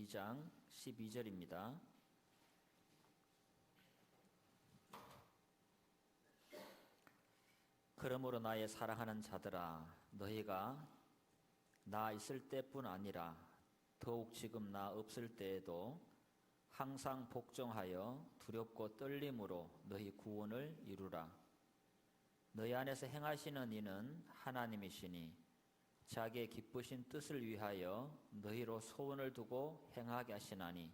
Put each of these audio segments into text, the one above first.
2장 12절입니다. 그러므로 나의 사랑하는 자들아, 너희가 나 있을 때뿐 아니라 더욱 지금 나 없을 때에도 항상 복종하여 두렵고 떨림으로 너희 구원을 이루라. 너희 안에서 행하시는 이는 하나님이시니 자기의 기쁘신 뜻을 위하여 너희로 소원을 두고 행하게 하시나니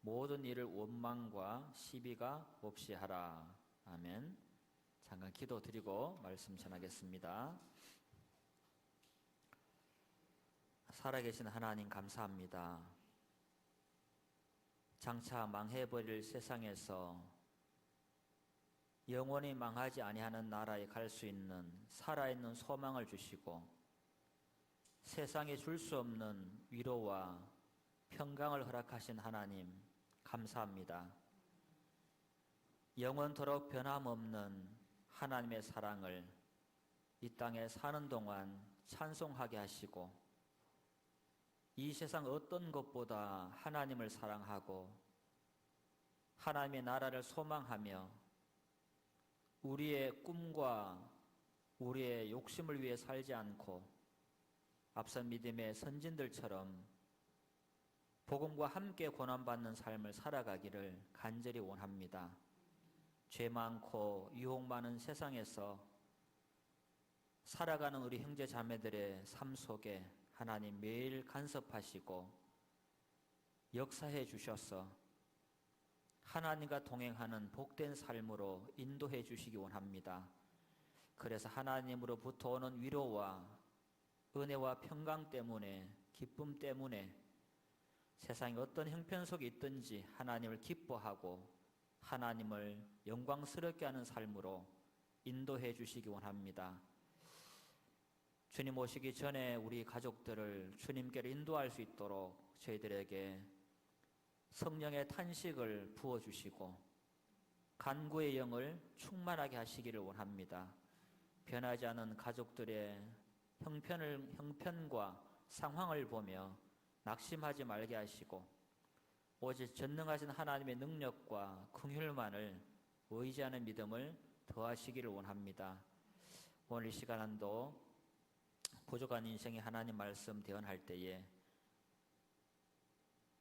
모든 일을 원망과 시비가 없이 하라. 아멘. 잠깐 기도드리고 말씀 전하겠습니다. 살아계신 하나님 감사합니다. 장차 망해버릴 세상에서 영원히 망하지 아니하는 나라에 갈 수 있는 살아있는 소망을 주시고 세상에 줄 수 없는 위로와 평강을 허락하신 하나님 감사합니다. 영원토록 변함없는 하나님의 사랑을 이 땅에 사는 동안 찬송하게 하시고 이 세상 어떤 것보다 하나님을 사랑하고 하나님의 나라를 소망하며 우리의 꿈과 우리의 욕심을 위해 살지 않고 앞선 믿음의 선진들처럼 복음과 함께 고난받는 삶을 살아가기를 간절히 원합니다. 죄 많고 유혹 많은 세상에서 살아가는 우리 형제 자매들의 삶 속에 하나님 매일 간섭하시고 역사해 주셔서 하나님과 동행하는 복된 삶으로 인도해 주시기 원합니다. 그래서 하나님으로부터 오는 위로와 은혜와 평강 때문에 기쁨 때문에 세상에 어떤 형편 속에 있든지 하나님을 기뻐하고 하나님을 영광스럽게 하는 삶으로 인도해 주시기 원합니다. 주님 오시기 전에 우리 가족들을 주님께로 인도할 수 있도록 저희들에게 성령의 탄식을 부어주시고 간구의 영을 충만하게 하시기를 원합니다. 변하지 않은 가족들의 형편과 상황을 보며 낙심하지 말게 하시고 오직 전능하신 하나님의 능력과 긍휼만을 의지하는 믿음을 더하시기를 원합니다. 오늘 이 시간도 부족한 인생의 하나님 말씀 대언할 때에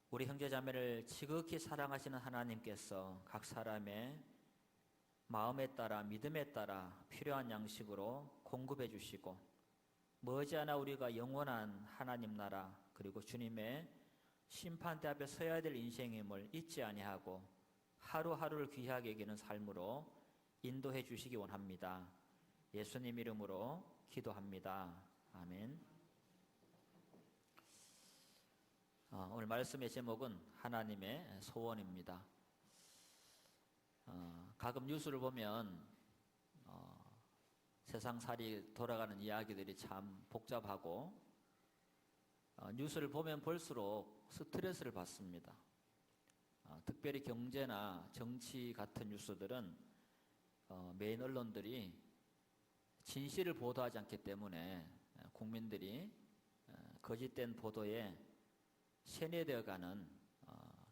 우리 형제자매를 지극히 사랑하시는 하나님께서 각 사람의 마음에 따라 믿음에 따라 필요한 양식으로 공급해 주시고 머지않아 우리가 영원한 하나님 나라 그리고 주님의 심판대 앞에 서야 될 인생임을 잊지 아니하고 하루하루를 귀하게 여기는 삶으로 인도해 주시기 원합니다. 예수님 이름으로 기도합니다. 아멘. 오늘 말씀의 제목은 하나님의 소원입니다. 가끔 뉴스를 보면 세상살이 돌아가는 이야기들이 참 복잡하고 뉴스를 보면 볼수록 스트레스를 받습니다. 특별히 경제나 정치 같은 뉴스들은 메인 언론들이 진실을 보도하지 않기 때문에 국민들이 거짓된 보도에 세뇌되어가는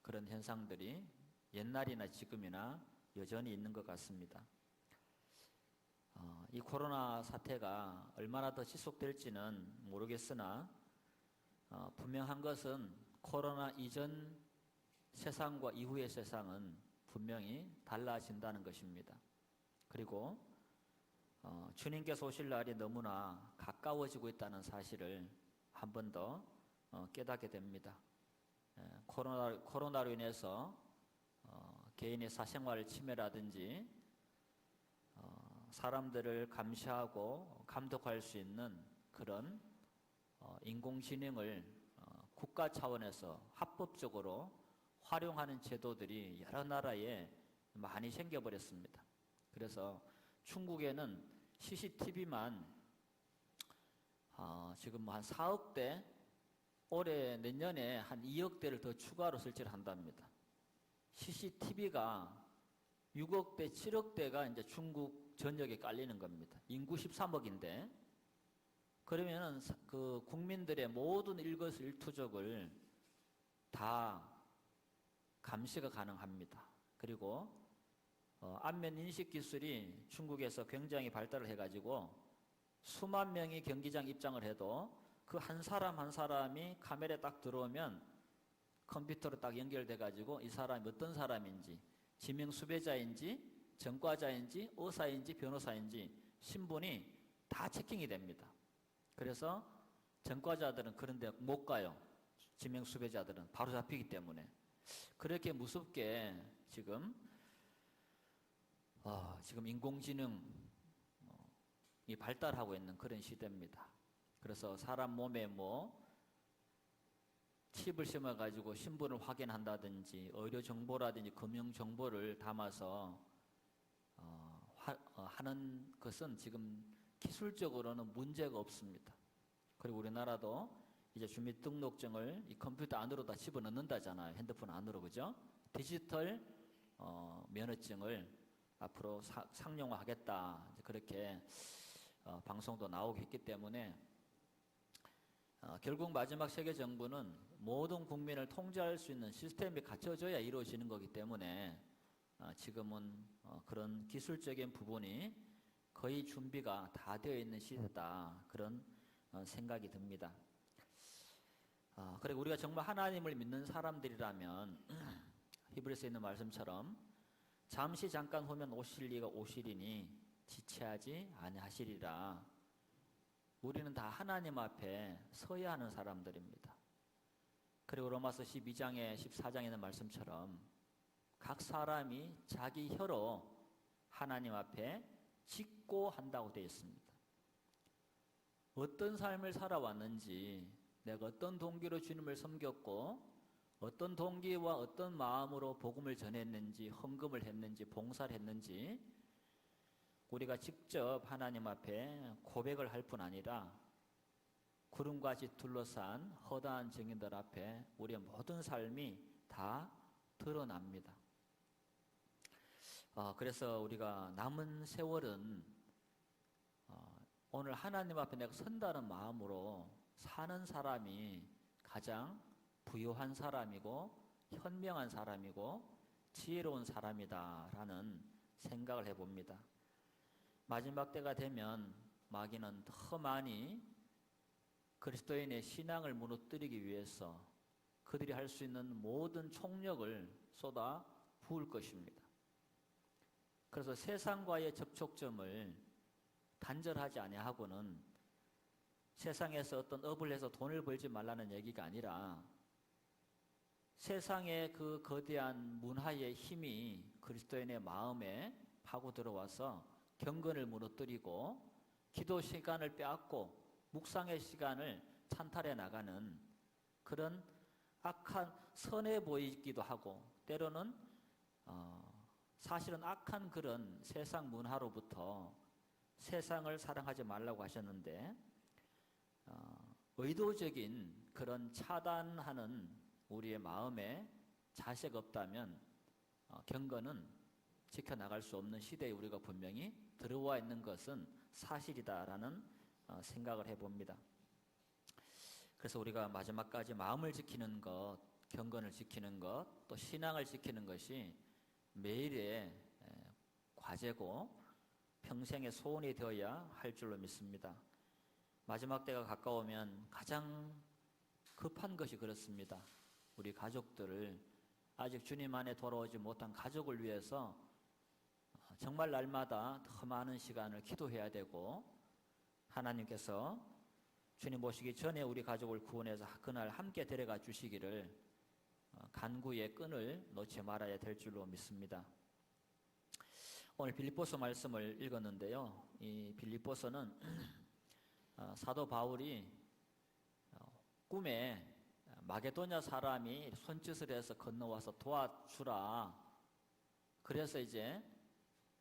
그런 현상들이 옛날이나 지금이나 여전히 있는 것 같습니다. 이 코로나 사태가 얼마나 더 지속될지는 모르겠으나 분명한 것은 코로나 이전 세상과 이후의 세상은 분명히 달라진다는 것입니다. 그리고 주님께서 오실 날이 너무나 가까워지고 있다는 사실을 한 번 더 깨닫게 됩니다. 코로나로 인해서 개인의 사생활 침해라든지 사람들을 감시하고 감독할 수 있는 그런 인공지능을 국가 차원에서 합법적으로 활용하는 제도들이 여러 나라에 많이 생겨버렸습니다. 그래서 중국에는 CCTV만 지금 한 4억 대, 올해 내년에 한 2억 대를 더 추가로 설치를 한답니다. CCTV가 6억 대, 7억 대가 이제 중국 전역에 깔리는 겁니다. 인구 13억인데 그러면은 그 국민들의 모든 일거수일투족을 다 감시가 가능합니다. 그리고 안면 인식 기술이 중국에서 굉장히 발달을 해가지고 수만 명이 경기장 입장을 해도 그 한 사람 한 사람이 카메라에 딱 들어오면 컴퓨터로 딱 연결돼가지고 이 사람이 어떤 사람인지, 지명 수배자인지, 전과자인지, 의사인지, 변호사인지 신분이 다 체킹이 됩니다. 그래서 전과자들은 그런데 못 가요. 지명 수배자들은 바로 잡히기 때문에. 그렇게 무섭게 지금 인공지능이 발달하고 있는 그런 시대입니다. 그래서 사람 몸에 칩을 심어가지고 신분을 확인한다든지 의료 정보라든지 금융 정보를 담아서 하는 것은 지금 기술적으로는 문제가 없습니다. 그리고 우리나라도 이제 주민등록증을 이 컴퓨터 안으로 다 집어넣는다잖아요. 핸드폰 안으로, 그죠? 디지털 면허증을 앞으로 상용화하겠다. 그렇게 방송도 나오고 있기 때문에 결국 마지막 세계 정부는 모든 국민을 통제할 수 있는 시스템이 갖춰져야 이루어지는 거기 때문에 지금은 그런 기술적인 부분이 거의 준비가 다 되어 있는 시대다. 그런 생각이 듭니다. 그리고 우리가 정말 하나님을 믿는 사람들이라면 히브리서에 있는 말씀처럼 잠시 잠깐 후면 오실 이가 오시리니 지체하지 아니하시리라. 우리는 다 하나님 앞에 서야 하는 사람들입니다. 그리고 로마서 12장에 14장에 있는 말씀처럼 각 사람이 자기 혀로 하나님 앞에 직고한다고 되어 있습니다. 어떤 삶을 살아왔는지, 내가 어떤 동기로 주님을 섬겼고 어떤 동기와 어떤 마음으로 복음을 전했는지, 헌금을 했는지, 봉사를 했는지 우리가 직접 하나님 앞에 고백을 할 뿐 아니라 구름같이 둘러싼 허다한 증인들 앞에 우리의 모든 삶이 다 드러납니다. 그래서 우리가 남은 세월은 오늘 하나님 앞에 내가 선다는 마음으로 사는 사람이 가장 부유한 사람이고 현명한 사람이고 지혜로운 사람이다라는 생각을 해봅니다. 마지막 때가 되면 마귀는 더 많이 그리스도인의 신앙을 무너뜨리기 위해서 그들이 할 수 있는 모든 총력을 쏟아 부을 것입니다. 그래서 세상과의 접촉점을 단절하지 아니하고는 세상에서 어떤 업을 해서 돈을 벌지 말라는 얘기가 아니라 세상의 그 거대한 문화의 힘이 그리스도인의 마음에 파고 들어와서 경건을 무너뜨리고 기도 시간을 빼앗고 묵상의 시간을 찬탈해 나가는 그런 악한, 선해 보이기도 하고 때로는 사실은 악한 그런 세상 문화로부터 세상을 사랑하지 말라고 하셨는데 의도적인 그런 차단하는 우리의 마음에 자세가 없다면 경건은 지켜나갈 수 없는 시대에 우리가 분명히 들어와 있는 것은 사실이다라는 생각을 해봅니다. 그래서 우리가 마지막까지 마음을 지키는 것, 경건을 지키는 것, 또 신앙을 지키는 것이 매일의 과제고 평생의 소원이 되어야 할 줄로 믿습니다. 마지막 때가 가까우면 가장 급한 것이 그렇습니다. 우리 가족들을, 아직 주님 안에 돌아오지 못한 가족을 위해서 정말 날마다 더 많은 시간을 기도해야 되고, 하나님께서 주님 오시기 전에 우리 가족을 구원해서 그날 함께 데려가 주시기를 간구의 끈을 놓지 말아야 될 줄로 믿습니다. 오늘 빌립보서 말씀을 읽었는데요. 이 빌립보서는 사도 바울이 꿈에 마게도냐 사람이 손짓을 해서 건너와서 도와주라. 그래서 이제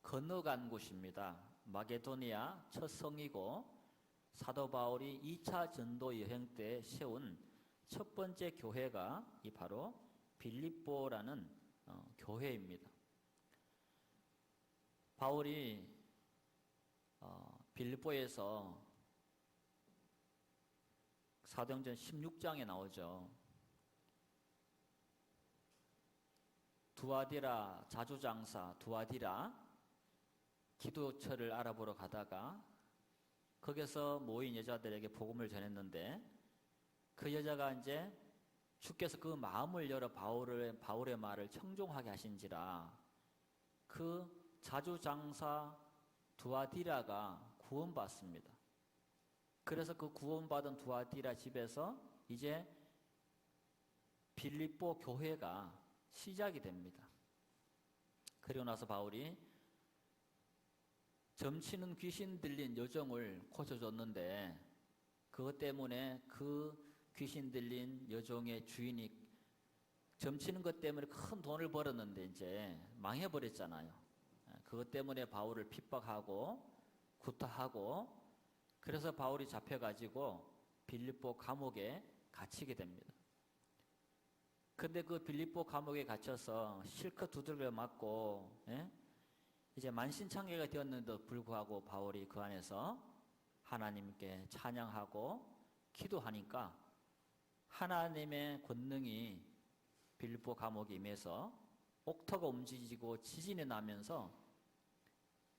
건너간 곳입니다. 마게도니아 첫 성이고 사도 바울이 2차 전도 여행 때 세운 첫 번째 교회가 이 바로 빌립보라는 교회입니다. 바울이 빌립보에서 사도행전 16장에 나오죠. 두아디라 자주장사 두아디라 기도처를 알아보러 가다가 거기서 모인 여자들에게 복음을 전했는데 그 여자가 이제 주께서 그 마음을 열어 바울의 말을 청종하게 하신지라 그 자주장사 두아디라가 구원받습니다. 그래서 그 구원받은 두아디라 집에서 이제 빌립보 교회가 시작이 됩니다. 그리고 나서 바울이 점치는 귀신 들린 여종을 고쳐줬는데 그것 때문에 그 귀신 들린 여종의 주인이 점치는 것 때문에 큰 돈을 벌었는데 이제 망해버렸잖아요. 그것 때문에 바울을 핍박하고 구타하고 그래서 바울이 잡혀가지고 빌립보 감옥에 갇히게 됩니다. 근데 그 빌립보 감옥에 갇혀서 실컷 두들겨 맞고 이제 만신창이가 되었는데도 불구하고 바울이 그 안에서 하나님께 찬양하고 기도하니까 하나님의 권능이 빌립보 감옥에 임해서 옥터가 움직이고 지진이 나면서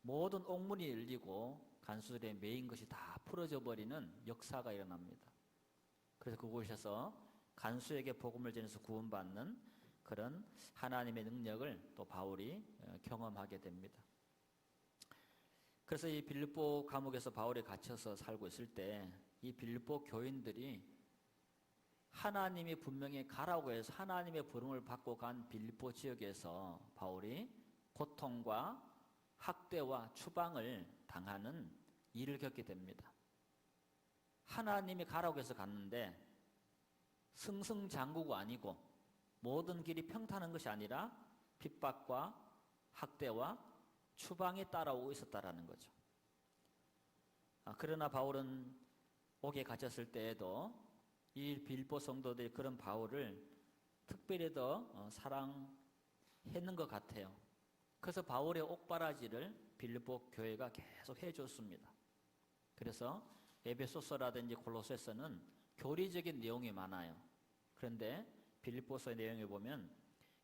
모든 옥문이 열리고 간수들에 매인 것이 다 풀어져 버리는 역사가 일어납니다. 그래서 그곳에서 간수에게 복음을 전해서 구원받는 그런 하나님의 능력을 또 바울이 경험하게 됩니다. 그래서 이 빌립보 감옥에서 바울이 갇혀서 살고 있을 때 이 빌립보 교인들이 하나님이 분명히 가라고 해서 하나님의 부름을 받고 간 빌립보 지역에서 바울이 고통과 학대와 추방을 당하는 일을 겪게 됩니다. 하나님이 가라고 해서 갔는데 승승장구가 아니고 모든 길이 평탄한 것이 아니라 핍박과 학대와 추방이 따라오고 있었다라는 거죠. 그러나 바울은 옥에 갇혔을 때에도 이 빌립보 성도들이 그런 바울을 특별히 더 사랑했는 것 같아요. 그래서 바울의 옥바라지를 빌립보 교회가 계속 해줬습니다. 그래서 에베소서라든지 골로새서는 교리적인 내용이 많아요. 그런데 빌립보서의 내용을 보면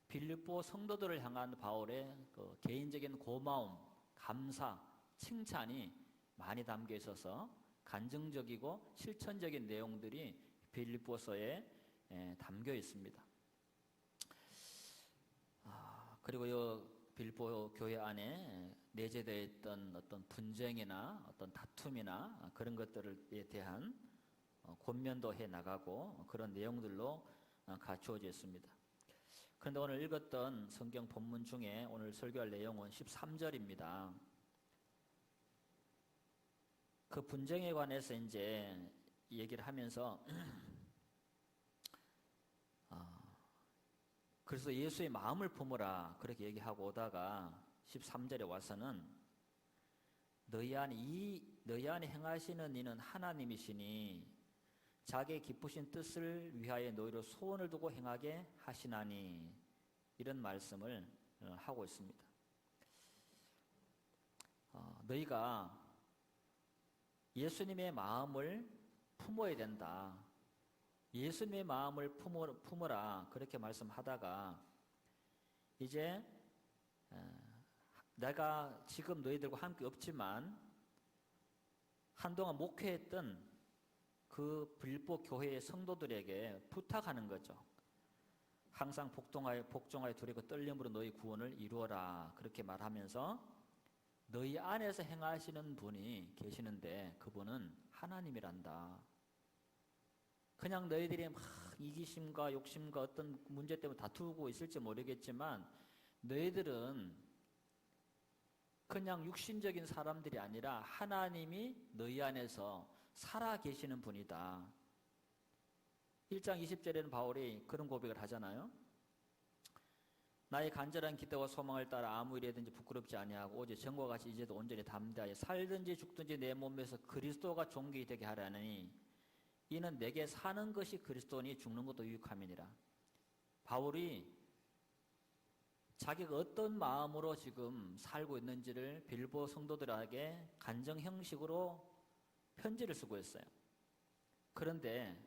빌립보 성도들을 향한 바울의 그 개인적인 고마움, 감사, 칭찬이 많이 담겨 있어서 간증적이고 실천적인 내용들이 빌립보서에 담겨 있습니다. 그리고 이 빌립보 교회 안에 내재되어 있던 어떤 분쟁이나 어떤 다툼이나 그런 것들에 대한 권면도 해 나가고 그런 내용들로 갖추어져 있습니다. 그런데 오늘 읽었던 성경 본문 중에 오늘 설교할 내용은 13절입니다. 그 분쟁에 관해서 이제 얘기를 하면서 그래서 예수의 마음을 품으라 그렇게 얘기하고 오다가 13절에 와서는 너희 안에 행하시는 이는 하나님이시니 자기의 기쁘신 뜻을 위하여 너희로 소원을 두고 행하게 하시나니 이런 말씀을 하고 있습니다. 너희가 예수님의 마음을 품어야 된다. 예수님의 마음을 품어라 그렇게 말씀하다가 이제 내가 지금 너희들과 함께 없지만 한동안 목회했던 그 빌립보 교회의 성도들에게 부탁하는 거죠. 항상 복종하여 두려고 떨림으로 너희 구원을 이루어라 그렇게 말하면서 너희 안에서 행하시는 분이 계시는데 그분은 하나님이란다. 그냥 너희들이 막 이기심과 욕심과 어떤 문제 때문에 다투고 있을지 모르겠지만 너희들은 그냥 육신적인 사람들이 아니라 하나님이 너희 안에서 살아 계시는 분이다. 1장 20절에는 바울이 그런 고백을 하잖아요. 나의 간절한 기대와 소망을 따라 아무 일이든지 부끄럽지 아니하고 오직 전과 같이 이제도 온전히 담대하여 살든지 죽든지 내 몸에서 그리스도가 존귀 되게 하라니 이는 내게 사는 것이 그리스도니 죽는 것도 유익함이니라. 바울이 자기가 어떤 마음으로 지금 살고 있는지를 빌립보 성도들에게 간증 형식으로 편지를 쓰고 있어요. 그런데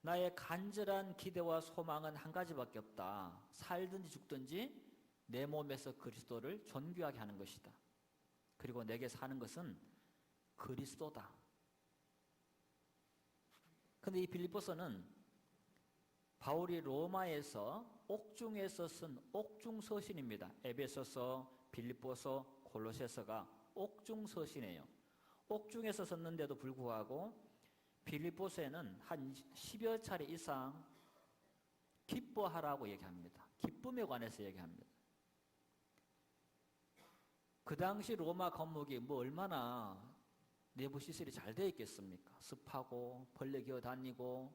나의 간절한 기대와 소망은 한 가지밖에 없다. 살든지 죽든지 내 몸에서 그리스도를 존귀하게 하는 것이다. 그리고 내게 사는 것은 그리스도다. 근데 이 빌립보서는 바울이 로마에서 옥중에서 쓴 옥중서신입니다. 에베소서, 빌립보서, 골로새서가 옥중서신이에요. 옥중에서 썼는데도 불구하고 빌립보서에는 한 10여 차례 이상 기뻐하라고 얘기합니다. 기쁨에 관해서 얘기합니다. 그 당시 로마 감옥이 뭐 얼마나 내부 시설이 잘 되어 있겠습니까? 습하고 벌레 기어다니고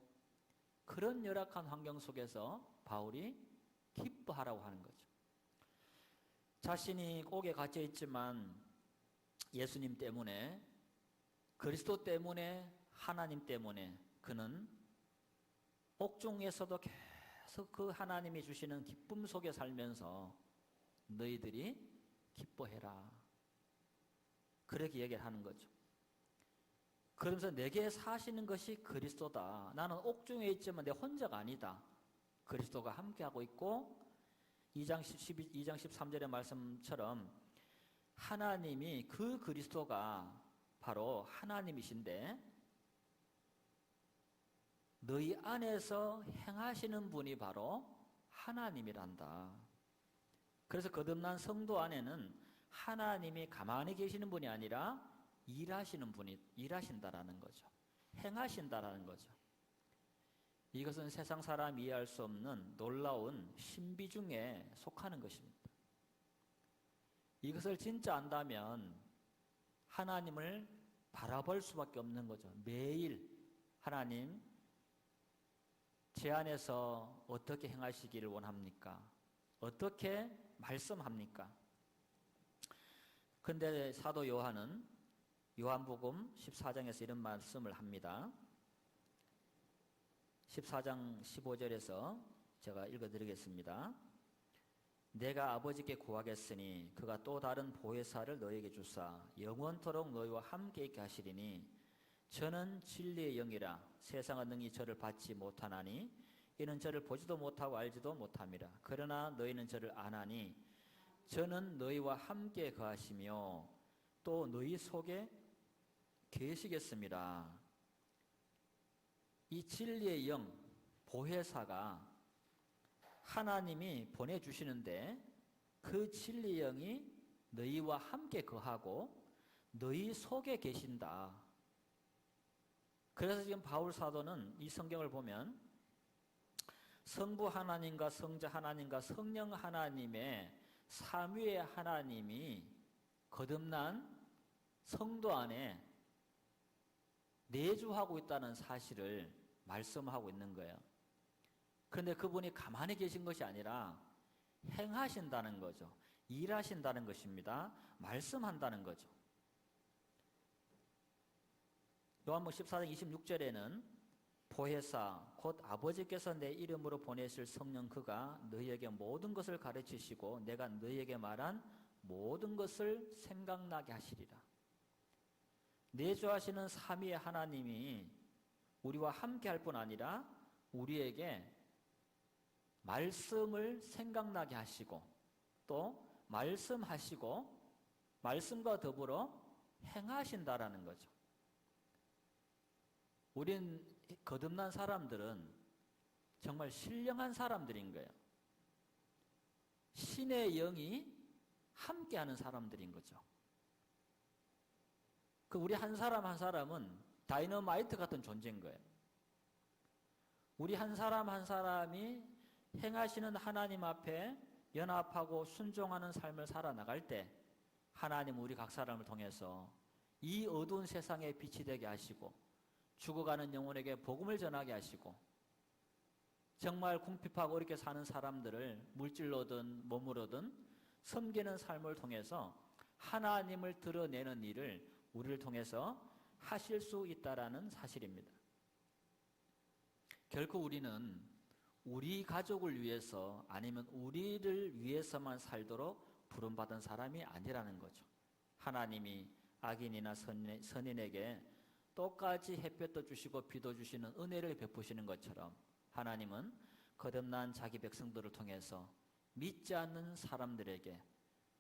그런 열악한 환경 속에서 바울이 기뻐하라고 하는 거죠. 자신이 옥에 갇혀 있지만 예수님 때문에, 그리스도 때문에, 하나님 때문에 그는 옥중에서도 계속 그 하나님이 주시는 기쁨 속에 살면서 너희들이 기뻐해라. 그렇게 얘기를 하는 거죠. 그러면서 내게 사시는 것이 그리스도다. 나는 옥중에 있지만 내 혼자가 아니다. 그리스도가 함께하고 있고 2장 13절의 말씀처럼 하나님이 그 그리스도가 바로 하나님이신데 너희 안에서 행하시는 분이 바로 하나님이란다. 그래서 거듭난 성도 안에는 하나님이 가만히 계시는 분이 아니라 일하신다라는 거죠. 행하신다라는 거죠. 이것은 세상 사람이 이해할 수 없는 놀라운 신비 중에 속하는 것입니다. 이것을 진짜 안다면 하나님을 바라볼 수밖에 없는 거죠. 매일 하나님 제 안에서 어떻게 행하시기를 원합니까? 어떻게 말씀합니까? 근데 사도 요한은 요한복음 14장에서 이런 말씀을 합니다. 14장 15절에서 제가 읽어드리겠습니다. 내가 아버지께 구하겠으니 그가 또 다른 보혜사를 너에게 주사 영원토록 너희와 함께 있게 하시리니 저는 진리의 영이라 세상은 능히 저를 받지 못하나니 이는 저를 보지도 못하고 알지도 못함이라. 그러나 너희는 저를 아나니 저는 너희와 함께 거하시며 또 너희 속에 계시겠습니다. 이 진리의 영, 보혜사가 하나님이 보내주시는데 그 진리의 영이 너희와 함께 거하고 너희 속에 계신다. 그래서 지금 바울 사도는 이 성경을 보면 성부 하나님과 성자 하나님과 성령 하나님의 삼위의 하나님이 거듭난 성도 안에 내주하고 있다는 사실을 말씀하고 있는 거예요. 그런데 그분이 가만히 계신 것이 아니라 행하신다는 거죠. 일하신다는 것입니다. 말씀한다는 거죠. 요한복음 14장 26절에는 보혜사 곧 아버지께서 내 이름으로 보내실 성령 그가 너희에게 모든 것을 가르치시고 내가 너희에게 말한 모든 것을 생각나게 하시리라. 내주하시는 삼위의 하나님이 우리와 함께 할 뿐 아니라 우리에게 말씀을 생각나게 하시고 또 말씀하시고 말씀과 더불어 행하신다라는 거죠. 우린 거듭난 사람들은 정말 신령한 사람들인 거예요. 신의 영이 함께하는 사람들인 거죠. 그 우리 한 사람 한 사람은 다이너마이트 같은 존재인 거예요. 우리 한 사람 한 사람이 행하시는 하나님 앞에 연합하고 순종하는 삶을 살아나갈 때 하나님 우리 각 사람을 통해서 이 어두운 세상에 빛이 되게 하시고 죽어가는 영혼에게 복음을 전하게 하시고 정말 궁핍하고 어렵게 사는 사람들을 물질로든 몸으로든 섬기는 삶을 통해서 하나님을 드러내는 일을 우리를 통해서 하실 수 있다라는 사실입니다. 결코 우리는 우리 가족을 위해서 아니면 우리를 위해서만 살도록 부름받은 사람이 아니라는 거죠. 하나님이 악인이나 선인에게 똑같이 햇볕도 주시고 비도 주시는 은혜를 베푸시는 것처럼 하나님은 거듭난 자기 백성들을 통해서 믿지 않는 사람들에게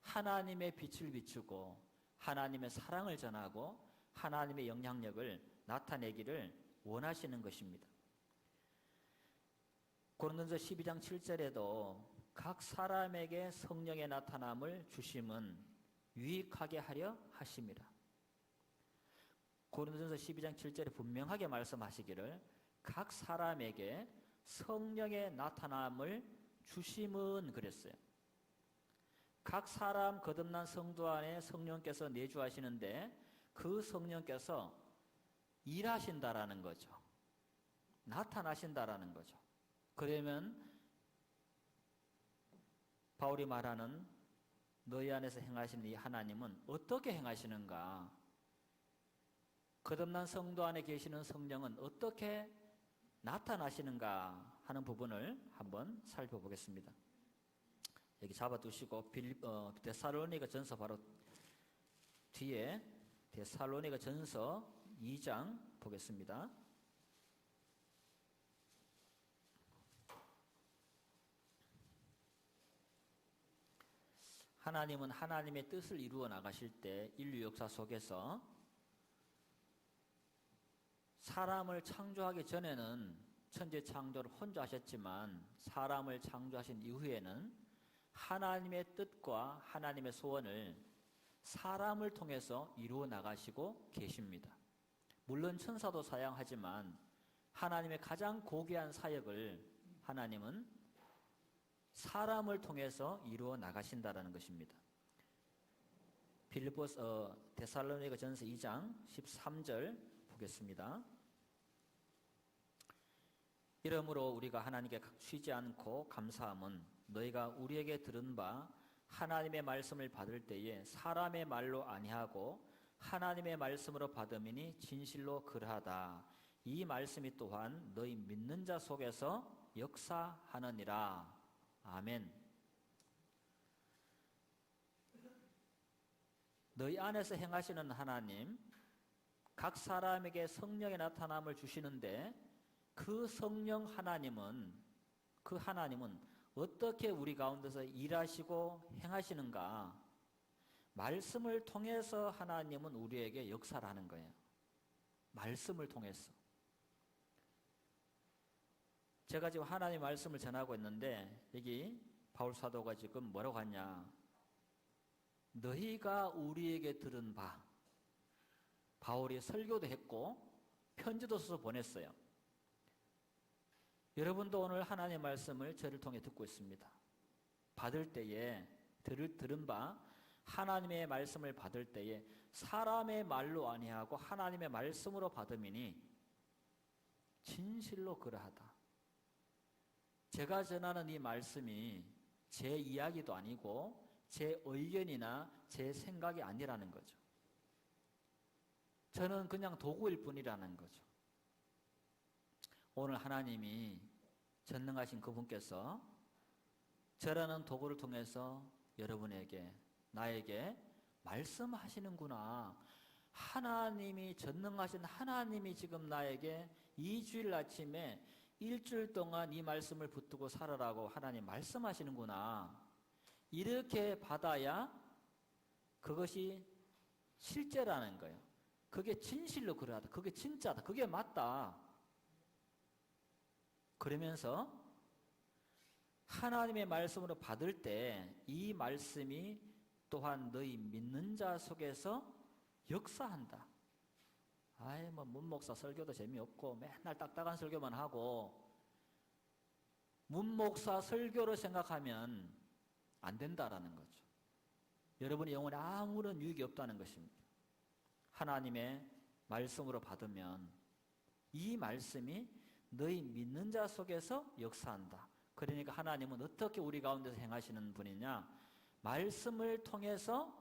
하나님의 빛을 비추고 하나님의 사랑을 전하고 하나님의 영향력을 나타내기를 원하시는 것입니다. 고린도전서 12장 7절에도 각 사람에게 성령의 나타남을 주심은 유익하게 하려 하심이라. 고린도전서 12장 7절에 분명하게 말씀하시기를 각 사람에게 성령의 나타남을 주심은 그랬어요. 각 사람 거듭난 성도 안에 성령께서 내주하시는데 그 성령께서 일하신다라는 거죠. 나타나신다라는 거죠. 그러면 바울이 말하는 너희 안에서 행하시는 이 하나님은 어떻게 행하시는가? 거듭난 성도 안에 계시는 성령은 어떻게 나타나시는가 하는 부분을 한번 살펴보겠습니다. 여기 잡아두시고 데살로니가 전서 바로 뒤에 데살로니가 전서 2장 보겠습니다. 하나님은 하나님의 뜻을 이루어 나가실 때 인류 역사 속에서 사람을 창조하기 전에는 천지 창조를 혼자 하셨지만 사람을 창조하신 이후에는 하나님의 뜻과 하나님의 소원을 사람을 통해서 이루어 나가시고 계십니다. 물론 천사도 사용하지만 하나님의 가장 고귀한 사역을 하나님은 사람을 통해서 이루어 나가신다라는 것입니다. 데살로니가 전서 2장 13절 보겠습니다. 이러므로 우리가 하나님께 쉬지 않고 감사함은 너희가 우리에게 들은 바 하나님의 말씀을 받을 때에 사람의 말로 아니하고 하나님의 말씀으로 받음이니 진실로 그러하다. 이 말씀이 또한 너희 믿는 자 속에서 역사하느니라. 아멘. 너희 안에서 행하시는 하나님, 각 사람에게 성령의 나타남을 주시는데 그 성령 하나님은 어떻게 우리 가운데서 일하시고 행하시는가? 말씀을 통해서 하나님은 우리에게 역사를 하는 거예요. 말씀을 통해서. 제가 지금 하나님의 말씀을 전하고 있는데 여기 바울 사도가 지금 뭐라고 하냐? 너희가 우리에게 들은 바. 바울이 설교도 했고 편지도 써서 보냈어요. 여러분도 오늘 하나님의 말씀을 저를 통해 듣고 있습니다. 받을 때에 들은 바 하나님의 말씀을 받을 때에 사람의 말로 아니하고 하나님의 말씀으로 받음이니 진실로 그러하다. 제가 전하는 이 말씀이 제 이야기도 아니고 제 의견이나 제 생각이 아니라는 거죠. 저는 그냥 도구일 뿐이라는 거죠. 오늘 하나님이 전능하신 그분께서 저라는 도구를 통해서 여러분에게 나에게 말씀하시는구나. 하나님이 전능하신 하나님이 지금 나에게 2주일 아침에 일주일 동안 이 말씀을 붙들고 살아라고 하나님 말씀하시는구나. 이렇게 받아야 그것이 실제라는 거예요. 그게 진실로 그러하다. 그게 진짜다. 그게 맞다. 그러면서 하나님의 말씀으로 받을 때 이 말씀이 또한 너희 믿는 자 속에서 역사한다. 문목사 설교도 재미없고 맨날 딱딱한 설교만 하고 문목사 설교로 생각하면 안 된다라는 거죠. 여러분의 영혼에 아무런 유익이 없다는 것입니다. 하나님의 말씀으로 받으면 이 말씀이 너희 믿는 자 속에서 역사한다. 그러니까 하나님은 어떻게 우리 가운데서 행하시는 분이냐? 말씀을 통해서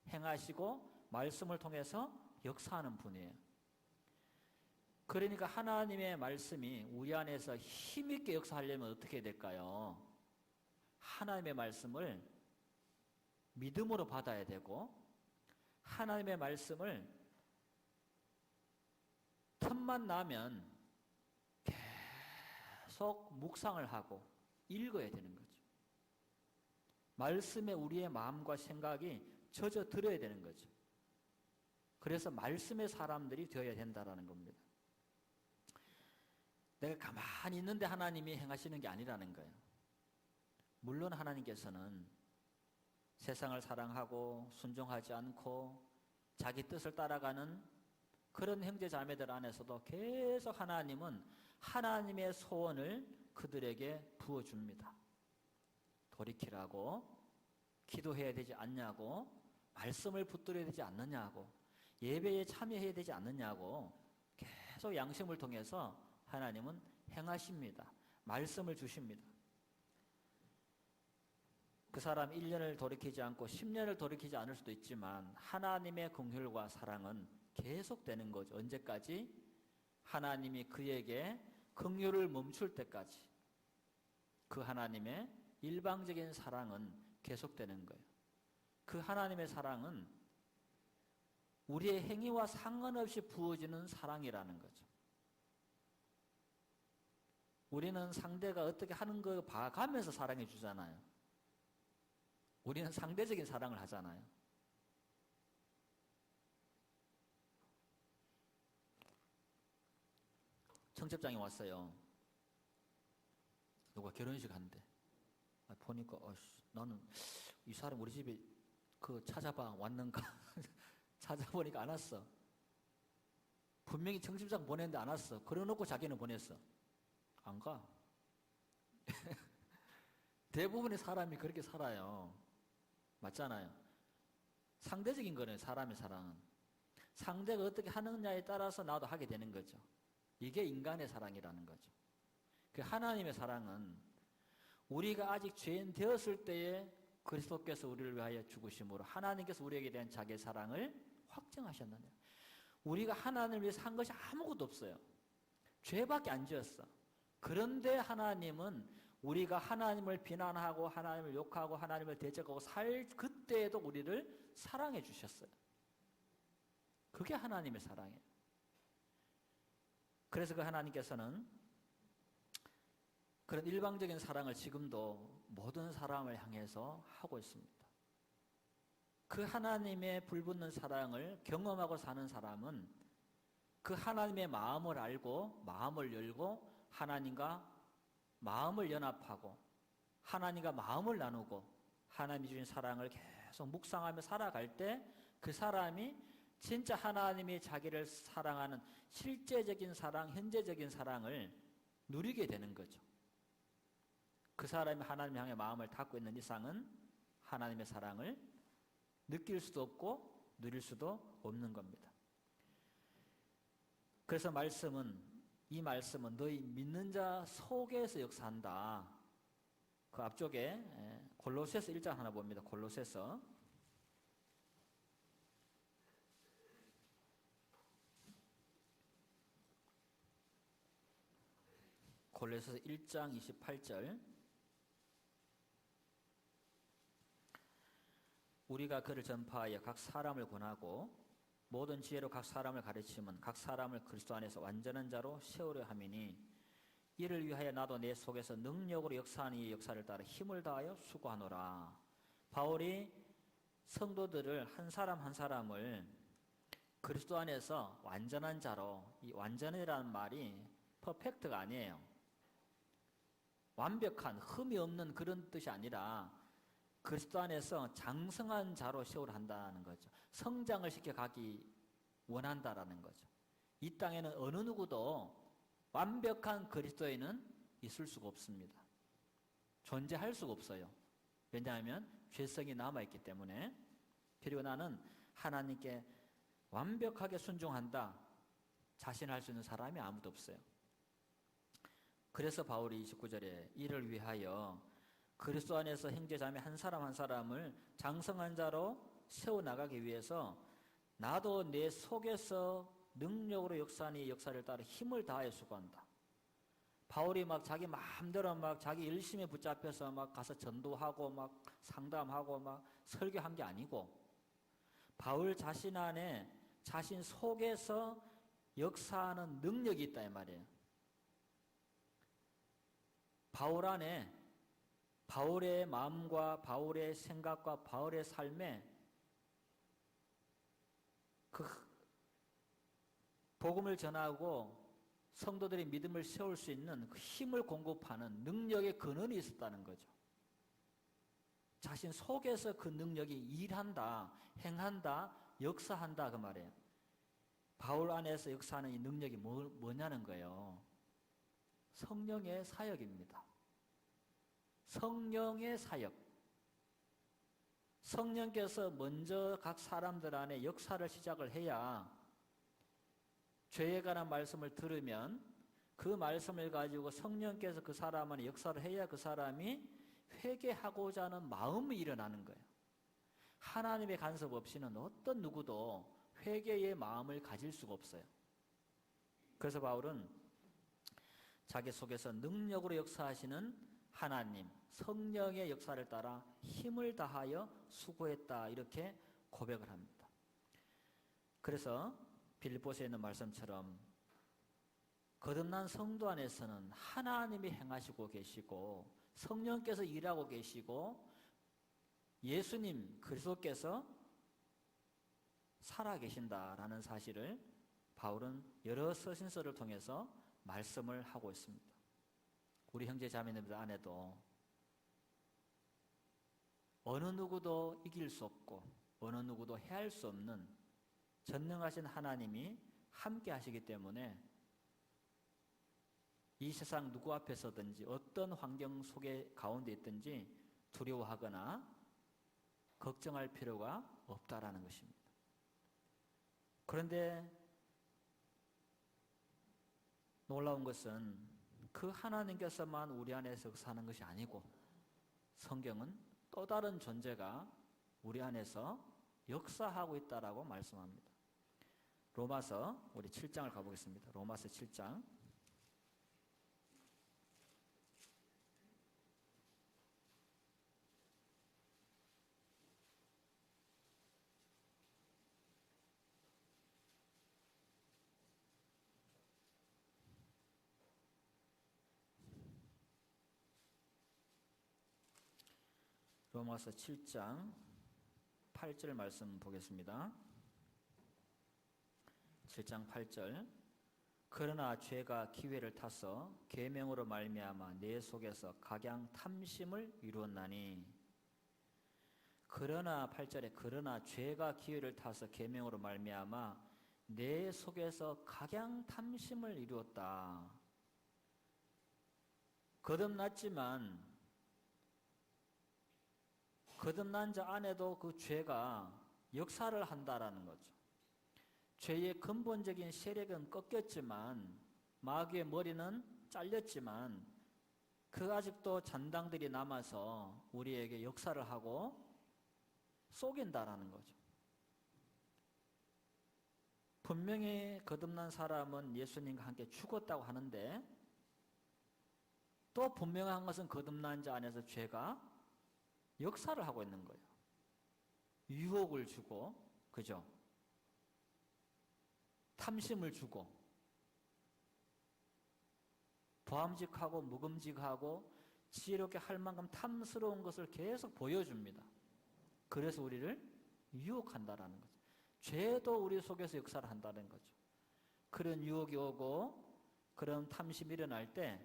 행하시고 말씀을 통해서 역사하는 분이에요. 그러니까 하나님의 말씀이 우리 안에서 힘있게 역사하려면 어떻게 될까요? 하나님의 말씀을 믿음으로 받아야 되고 하나님의 말씀을 틈만 나면 계속 묵상을 하고 읽어야 되는 거죠. 말씀에 우리의 마음과 생각이 젖어 들어야 되는 거죠. 그래서 말씀의 사람들이 되어야 된다는 겁니다. 내가 가만히 있는데 하나님이 행하시는 게 아니라는 거예요. 물론 하나님께서는 세상을 사랑하고 순종하지 않고 자기 뜻을 따라가는 그런 형제 자매들 안에서도 계속 하나님은 하나님의 소원을 그들에게 부어줍니다. 돌이키라고, 기도해야 되지 않냐고, 말씀을 붙들어야 되지 않느냐고, 예배에 참여해야 되지 않느냐고 계속 양심을 통해서 하나님은 행하십니다. 말씀을 주십니다. 그 사람 1년을 돌이키지 않고 10년을 돌이키지 않을 수도 있지만 하나님의 긍휼과 사랑은 계속되는 거죠. 언제까지? 하나님이 그에게 긍휼을 멈출 때까지 그 하나님의 일방적인 사랑은 계속되는 거예요. 그 하나님의 사랑은 우리의 행위와 상관없이 부어지는 사랑이라는 거죠. 우리는 상대가 어떻게 하는 거 봐가면서 사랑해 주잖아요. 우리는 상대적인 사랑을 하잖아요. 청첩장이 왔어요. 누가 결혼식 한대. 보니까 나는 이 사람 우리 집에 찾아봐 왔는가 찾아보니까 안 왔어. 분명히 청첩장 보냈는데 안 왔어. 그래놓고 자기는 보냈어. 안 가. 대부분의 사람이 그렇게 살아요. 맞잖아요. 상대적인 거는 사람의 사랑은 상대가 어떻게 하느냐에 따라서 나도 하게 되는 거죠. 이게 인간의 사랑이라는 거죠. 그 하나님의 사랑은 우리가 아직 죄인 되었을 때에 그리스도께서 우리를 위하여 죽으심으로 하나님께서 우리에게 대한 자기의 사랑을 확증하셨느냐. 우리가 하나님을 위해서 한 것이 아무것도 없어요. 죄밖에 안 지었어. 그런데 하나님은 우리가 하나님을 비난하고 하나님을 욕하고 하나님을 대적하고 살 그때에도 우리를 사랑해 주셨어요. 그게 하나님의 사랑이에요. 그래서 그 하나님께서는 그런 일방적인 사랑을 지금도 모든 사람을 향해서 하고 있습니다. 그 하나님의 불붙는 사랑을 경험하고 사는 사람은 그 하나님의 마음을 알고 마음을 열고 하나님과 마음을 연합하고 하나님과 마음을 나누고 하나님이 주신 사랑을 계속 묵상하며 살아갈 때 그 사람이 진짜 하나님이 자기를 사랑하는 실제적인 사랑, 현재적인 사랑을 누리게 되는 거죠. 그 사람이 하나님 향해 마음을 닫고 있는 이상은 하나님의 사랑을 느낄 수도 없고 누릴 수도 없는 겁니다. 그래서 이 말씀은 너희 믿는 자 속에서 역사한다. 그 앞쪽에 골로새서 1장 하나 봅니다. 골로새서 1장 28절 우리가 그를 전파하여 각 사람을 권하고 모든 지혜로 각 사람을 가르치면 각 사람을 그리스도 안에서 완전한 자로 세우려 함이니 이를 위하여 나도 내 속에서 능력으로 역사하는 이 역사를 따라 힘을 다하여 수고하노라. 바울이 성도들을 한 사람 한 사람을 그리스도 안에서 완전한 자로, 이 완전이라는 말이 퍼펙트가 아니에요. 완벽한 흠이 없는 그런 뜻이 아니라 그리스도 안에서 장성한 자로 세우려 한다는 거죠. 성장을 시켜가기 원한다라는 거죠. 이 땅에는 어느 누구도 완벽한 그리스도인은 있을 수가 없습니다. 존재할 수가 없어요. 왜냐하면 죄성이 남아있기 때문에. 그리고 나는 하나님께 완벽하게 순종한다 자신할 수 있는 사람이 아무도 없어요. 그래서 바울이 29절에 이를 위하여 그리스도 안에서 형제자매 한 사람 한 사람을 장성한 자로 세워나가기 위해서 나도 내 속에서 능력으로 역사하는 이 역사를 따라 힘을 다하여 수고한다. 바울이 막 자기 마음대로 막 자기 열심히 붙잡혀서 막 가서 전도하고 막 상담하고 막 설교한 게 아니고 바울 자신 안에 자신 속에서 역사하는 능력이 있다 이 말이에요. 바울 안에 바울의 마음과 바울의 생각과 바울의 삶에 그 복음을 전하고 성도들이 믿음을 세울 수 있는 그 힘을 공급하는 능력의 근원이 있었다는 거죠. 자신 속에서 그 능력이 일한다, 행한다, 역사한다 그 말이에요. 바울 안에서 역사하는 이 능력이 뭐냐는 거예요. 성령의 사역입니다. 성령의 사역. 성령께서 먼저 각 사람들 안에 역사를 시작을 해야 죄에 관한 말씀을 들으면 그 말씀을 가지고 성령께서 그 사람 안에 역사를 해야 그 사람이 회개하고자 하는 마음이 일어나는 거예요. 하나님의 간섭 없이는 어떤 누구도 회개의 마음을 가질 수가 없어요. 그래서 바울은 자기 속에서 능력으로 역사하시는 하나님, 성령의 역사를 따라 힘을 다하여 수고했다 이렇게 고백을 합니다. 그래서 빌립보서에 있는 말씀처럼 거듭난 성도 안에서는 하나님이 행하시고 계시고 성령께서 일하고 계시고 예수님 그리스도께서 살아계신다라는 사실을 바울은 여러 서신서를 통해서 말씀을 하고 있습니다. 우리 형제 자매님들 안에도 어느 누구도 이길 수 없고 어느 누구도 해할 수 없는 전능하신 하나님이 함께 하시기 때문에 이 세상 누구 앞에서든지 어떤 환경 속에 가운데 있든지 두려워하거나 걱정할 필요가 없다라는 것입니다. 그런데 놀라운 것은 그 하나님께서만 우리 안에서 역사하는 것이 아니고 성경은 또 다른 존재가 우리 안에서 역사하고 있다라고 말씀합니다. 로마서 우리 7장을 가보겠습니다. 로마서 7장. 로마서 7장 8절 말씀 보겠습니다. 7장 8절. 그러나 죄가 기회를 타서 계명으로 말미암아 내 속에서 각양 탐심을 이루었나니. 그러나 8절에 그러나 죄가 기회를 타서 계명으로 말미암아 내 속에서 각양 탐심을 이루었다. 거듭났지만 거듭난 자 안에도 그 죄가 역사를 한다라는 거죠. 죄의 근본적인 세력은 꺾였지만 마귀의 머리는 잘렸지만 그 아직도 잔당들이 남아서 우리에게 역사를 하고 속인다라는 거죠. 분명히 거듭난 사람은 예수님과 함께 죽었다고 하는데 또 분명한 것은 거듭난 자 안에서 죄가 역사를 하고 있는 거예요. 유혹을 주고, 그죠? 탐심을 주고, 보암직하고 묵음직하고 지혜롭게 할 만큼 탐스러운 것을 계속 보여줍니다. 그래서 우리를 유혹한다라는 거죠. 죄도 우리 속에서 역사를 한다는 거죠. 그런 유혹이 오고 그런 탐심이 일어날 때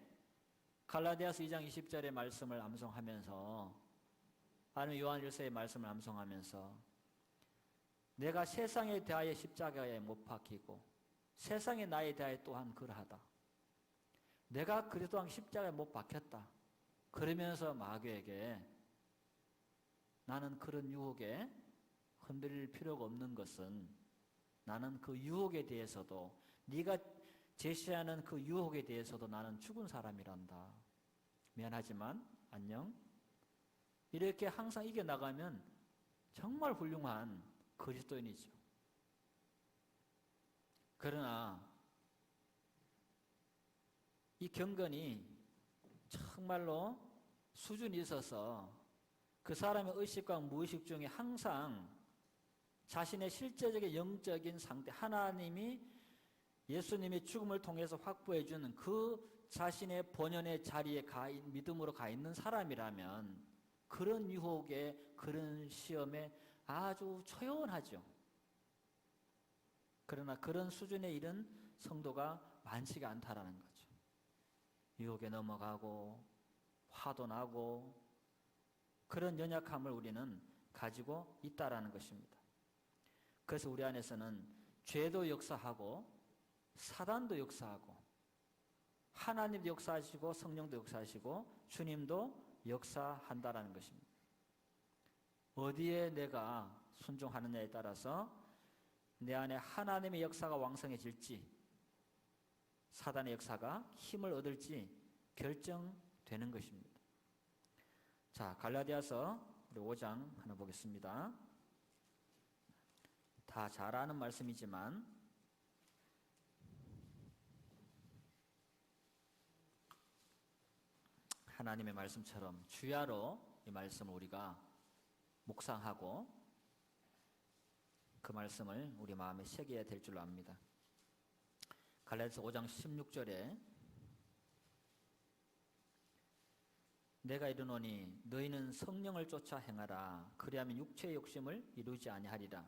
갈라디아서 2장 20절의 말씀을 암송하면서 아니면 요한일서의 말씀을 암송하면서 내가 세상에 대하여 십자가에 못 박히고 세상에 나에 대하여 또한 그러하다. 내가 그리스도와 십자가에 못 박혔다. 그러면서 마귀에게 나는 그런 유혹에 흔들릴 필요가 없는 것은 나는 그 유혹에 대해서도 네가 제시하는 그 유혹에 대해서도 나는 죽은 사람이란다. 미안하지만 안녕. 이렇게 항상 이겨나가면 정말 훌륭한 그리스도인이죠. 그러나 이 경건이 정말로 수준이 있어서 그 사람의 의식과 무의식 중에 항상 자신의 실제적인 영적인 상태, 하나님이 예수님이 죽음을 통해서 확보해 주는 그 자신의 본연의 자리에 믿음으로 가 있는 사람이라면 그런 유혹에, 그런 시험에 아주 초연하죠. 그러나 그런 수준에 이른 성도가 많지가 않다라는 거죠. 유혹에 넘어가고 화도 나고 그런 연약함을 우리는 가지고 있다라는 것입니다. 그래서 우리 안에서는 죄도 역사하고 사단도 역사하고 하나님도 역사하시고 성령도 역사하시고 주님도 역사한다라는 것입니다. 어디에 내가 순종하느냐에 따라서 내 안에 하나님의 역사가 왕성해질지 사단의 역사가 힘을 얻을지 결정되는 것입니다. 자, 갈라디아서 우리 5장 하나 보겠습니다. 다 잘 아는 말씀이지만 하나님의 말씀처럼 주야로 이 말씀을 우리가 묵상하고 그 말씀을 우리 마음에 새겨야 될 줄로 압니다. 갈라디아서 5장 16절에 내가 이르노니 너희는 성령을 쫓아 행하라. 그리하면 육체의 욕심을 이루지 아니하리라.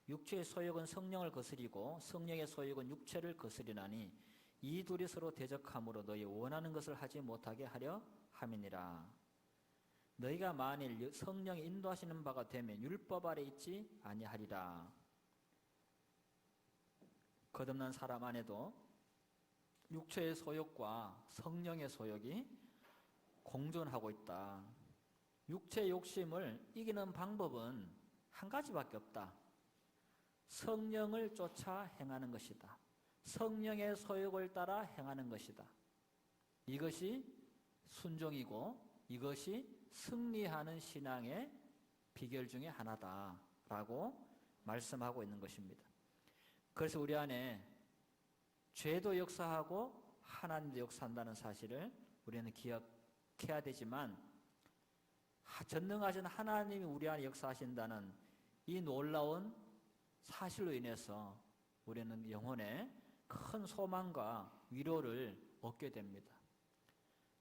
육체의 소욕은 성령을 거스리고 성령의 소욕은 육체를 거스리나니 이 둘이 서로 대적함으로 너희 원하는 것을 하지 못하게 하려 함이니라. 너희가 만일 성령이 인도하시는 바가 되면 율법 아래 있지 아니하리라. 거듭난 사람 안에도 육체의 소욕과 성령의 소욕이 공존하고 있다. 육체의 욕심을 이기는 방법은 한 가지밖에 없다. 성령을 쫓아 행하는 것이다. 성령의 소욕을 따라 행하는 것이다. 이것이 순종이고 이것이 승리하는 신앙의 비결 중에 하나다라고 말씀하고 있는 것입니다. 그래서 우리 안에 죄도 역사하고 하나님도 역사한다는 사실을 우리는 기억해야 되지만 전능하신 하나님이 우리 안에 역사하신다는 이 놀라운 사실로 인해서 우리는 영혼에 큰 소망과 위로를 얻게 됩니다.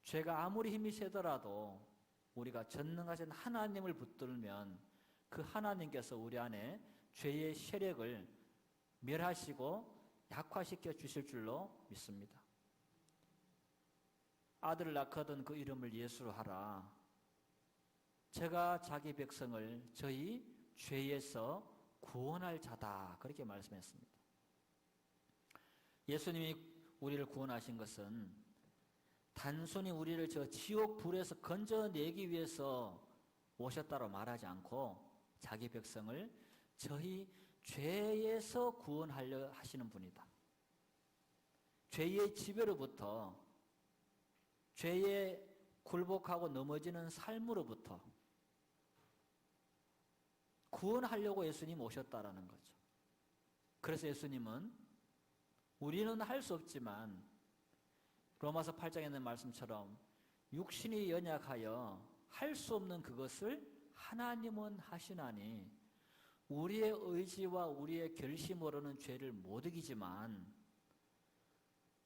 죄가 아무리 힘이 세더라도 우리가 전능하신 하나님을 붙들면 그 하나님께서 우리 안에 죄의 세력을 멸하시고 약화시켜 주실 줄로 믿습니다. 아들을 낳거든 그 이름을 예수로 하라. 제가 자기 백성을 저희 죄에서 구원할 자다. 그렇게 말씀했습니다. 예수님이 우리를 구원하신 것은 단순히 우리를 저 지옥 불에서 건져내기 위해서 오셨다고 말하지 않고 자기 백성을 저희 죄에서 구원하려 하시는 분이다. 죄의 지배로부터 죄에 굴복하고 넘어지는 삶으로부터 구원하려고 예수님 오셨다라는 거죠. 그래서 예수님은 우리는 할 수 없지만 로마서 8장에 있는 말씀처럼 육신이 연약하여 할 수 없는 그것을 하나님은 하시나니 우리의 의지와 우리의 결심으로는 죄를 못 이기지만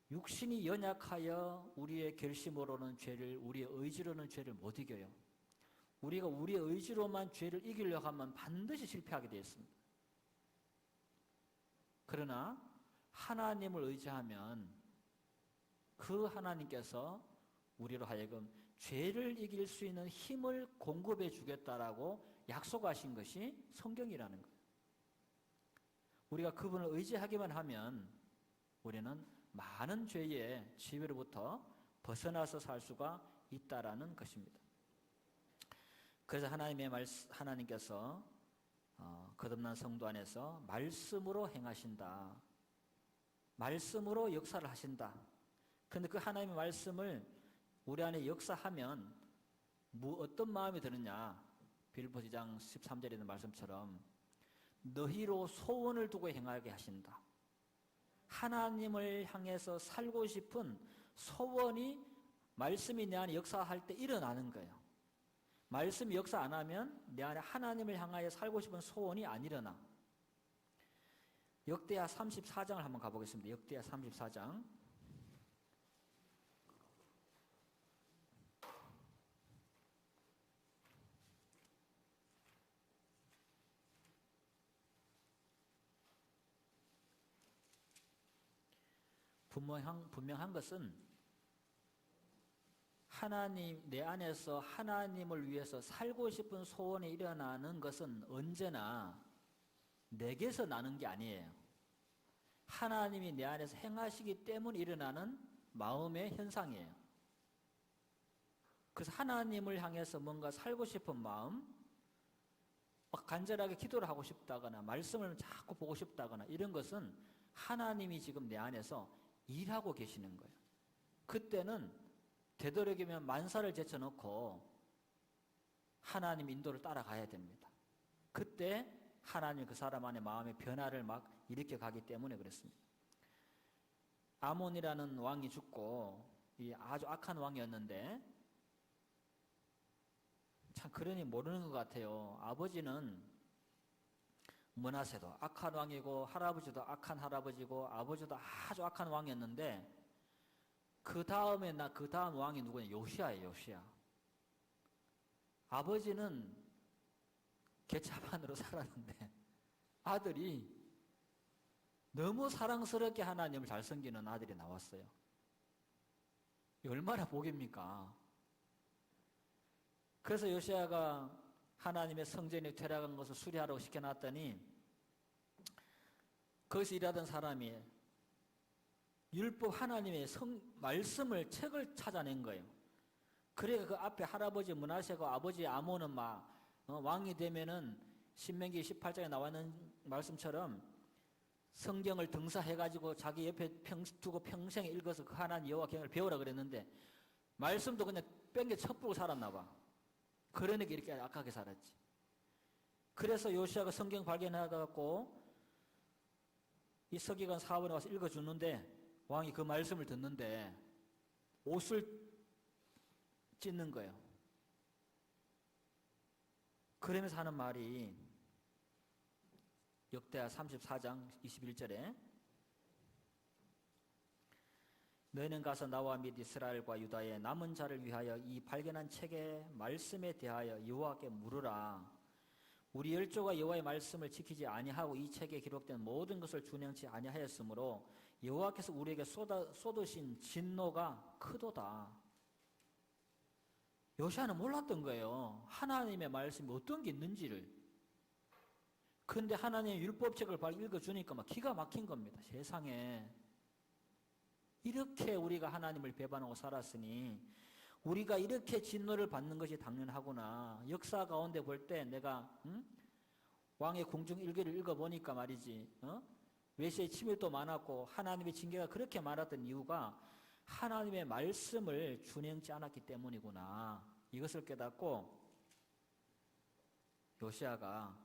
육신이 연약하여 우리의 결심으로는 죄를, 우리의 의지로는 죄를 못 이겨요. 우리가 우리의 의지로만 죄를 이기려고 하면 반드시 실패하게 되어 있습니다. 그러나 하나님을 의지하면 그 하나님께서 우리로 하여금 죄를 이길 수 있는 힘을 공급해 주겠다라고 약속하신 것이 성경이라는 거예요. 우리가 그분을 의지하기만 하면 우리는 많은 죄의 지배로부터 벗어나서 살 수가 있다라는 것입니다. 그래서 하나님께서 거듭난 성도 안에서 말씀으로 행하신다. 말씀으로 역사를 하신다. 그런데 그 하나님의 말씀을 우리 안에 역사하면 어떤 마음이 드느냐? 빌립보서 2장 13절에 있는 말씀처럼 너희로 소원을 두고 행하게 하신다. 하나님을 향해서 살고 싶은 소원이 말씀이 내 안에 역사할 때 일어나는 거예요. 말씀이 역사 안 하면 내 안에 하나님을 향하여 살고 싶은 소원이 안 일어나. 역대하 34장을 한번 가보겠습니다. 역대하 34장. 분명한 것은 하나님, 내 안에서 하나님을 위해서 살고 싶은 소원이 일어나는 것은 언제나 내게서 나는 게 아니에요. 하나님이 내 안에서 행하시기 때문에 일어나는 마음의 현상이에요. 그래서 하나님을 향해서 뭔가 살고 싶은 마음, 막 간절하게 기도를 하고 싶다거나 말씀을 자꾸 보고 싶다거나 이런 것은 하나님이 지금 내 안에서 일하고 계시는 거예요. 그때는 되도록이면 만사를 제쳐놓고 하나님 인도를 따라가야 됩니다. 그때 하나님 그 사람 안에 마음의 변화를 막 일으켜 가기 때문에 그렇습니다. 아몬이라는 왕이 죽고 아주 악한 왕이었는데 참 그러니 모르는 것 같아요. 아버지는 므낫세도 악한 왕이고 할아버지도 악한 할아버지고 아버지도 아주 악한 왕이었는데 그 다음에 그 다음 왕이 누구냐? 요시야예요. 요시야. 아버지는 개차반으로 살았는데 아들이 너무 사랑스럽게 하나님을 잘 섬기는 아들이 나왔어요. 얼마나 복입니까? 그래서 요시야가 하나님의 성전이 퇴락한 것을 수리하라고 시켜놨더니 거기서 일하던 사람이 율법 하나님의 말씀을 책을 찾아낸 거예요. 그래 그 앞에 할아버지 므낫세고 아버지 아몬은 왕이 되면은 신명기 18장에 나와 있는 말씀처럼 성경을 등사해가지고 자기 옆에 두고 평생 읽어서 그 하나님 여호와 경을 배우라 그랬는데 말씀도 그냥 뺑겨 첩부고 살았나 봐. 그러니까 이렇게 악하게 살았지. 그래서 요시야가 성경 발견해갖고 이 서기관 사원에 와서 읽어주는데 왕이 그 말씀을 듣는데 옷을 찢는 거예요. 그러면서 하는 말이 역대하 34장 21절에 너희는 가서 나와 및 이스라엘과 유다의 남은 자를 위하여 이 발견한 책의 말씀에 대하여 여호와께 물으라. 우리 열조가 여호와의 말씀을 지키지 아니하고 이 책에 기록된 모든 것을 준행치 아니하였으므로 여호와께서 우리에게 쏟으신 진노가 크도다. 요시야는 몰랐던 거예요. 하나님의 말씀이 어떤 게 있는지를. 그런데 하나님의 율법책을 읽어주니까 막 기가 막힌 겁니다. 세상에. 이렇게 우리가 하나님을 배반하고 살았으니 우리가 이렇게 진노를 받는 것이 당연하구나. 역사 가운데 볼 때 내가 왕의 궁중일기를 읽어보니까 말이지 외세의 침입도 많았고 하나님의 징계가 그렇게 많았던 이유가 하나님의 말씀을 준행치 않았기 때문이구나. 이것을 깨닫고 요시야가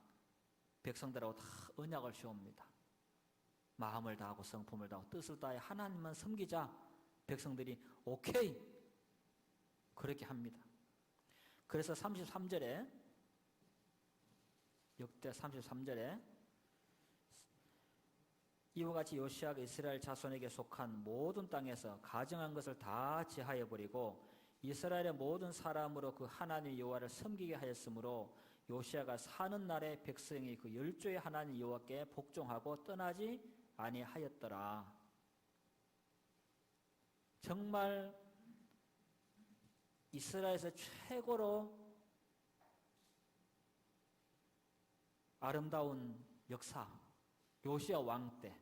백성들하고 다 언약을 세웁니다. 마음을 다하고 성품을 다하고 뜻을 다해 하나님만 섬기자. 백성들이 오케이 그렇게 합니다. 그래서 33절에 역대 33절에 이와 같이 요시야가 이스라엘 자손에게 속한 모든 땅에서 가정한 것을 다 제하여버리고 이스라엘의 모든 사람으로 그 하나님 여호와를 섬기게 하였으므로 요시야가 사는 날에 백성이 그 열조의 하나님 여호와께 복종하고 떠나지 아니하였더라. 정말 이스라엘에서 최고로 아름다운 역사, 요시야 왕 때,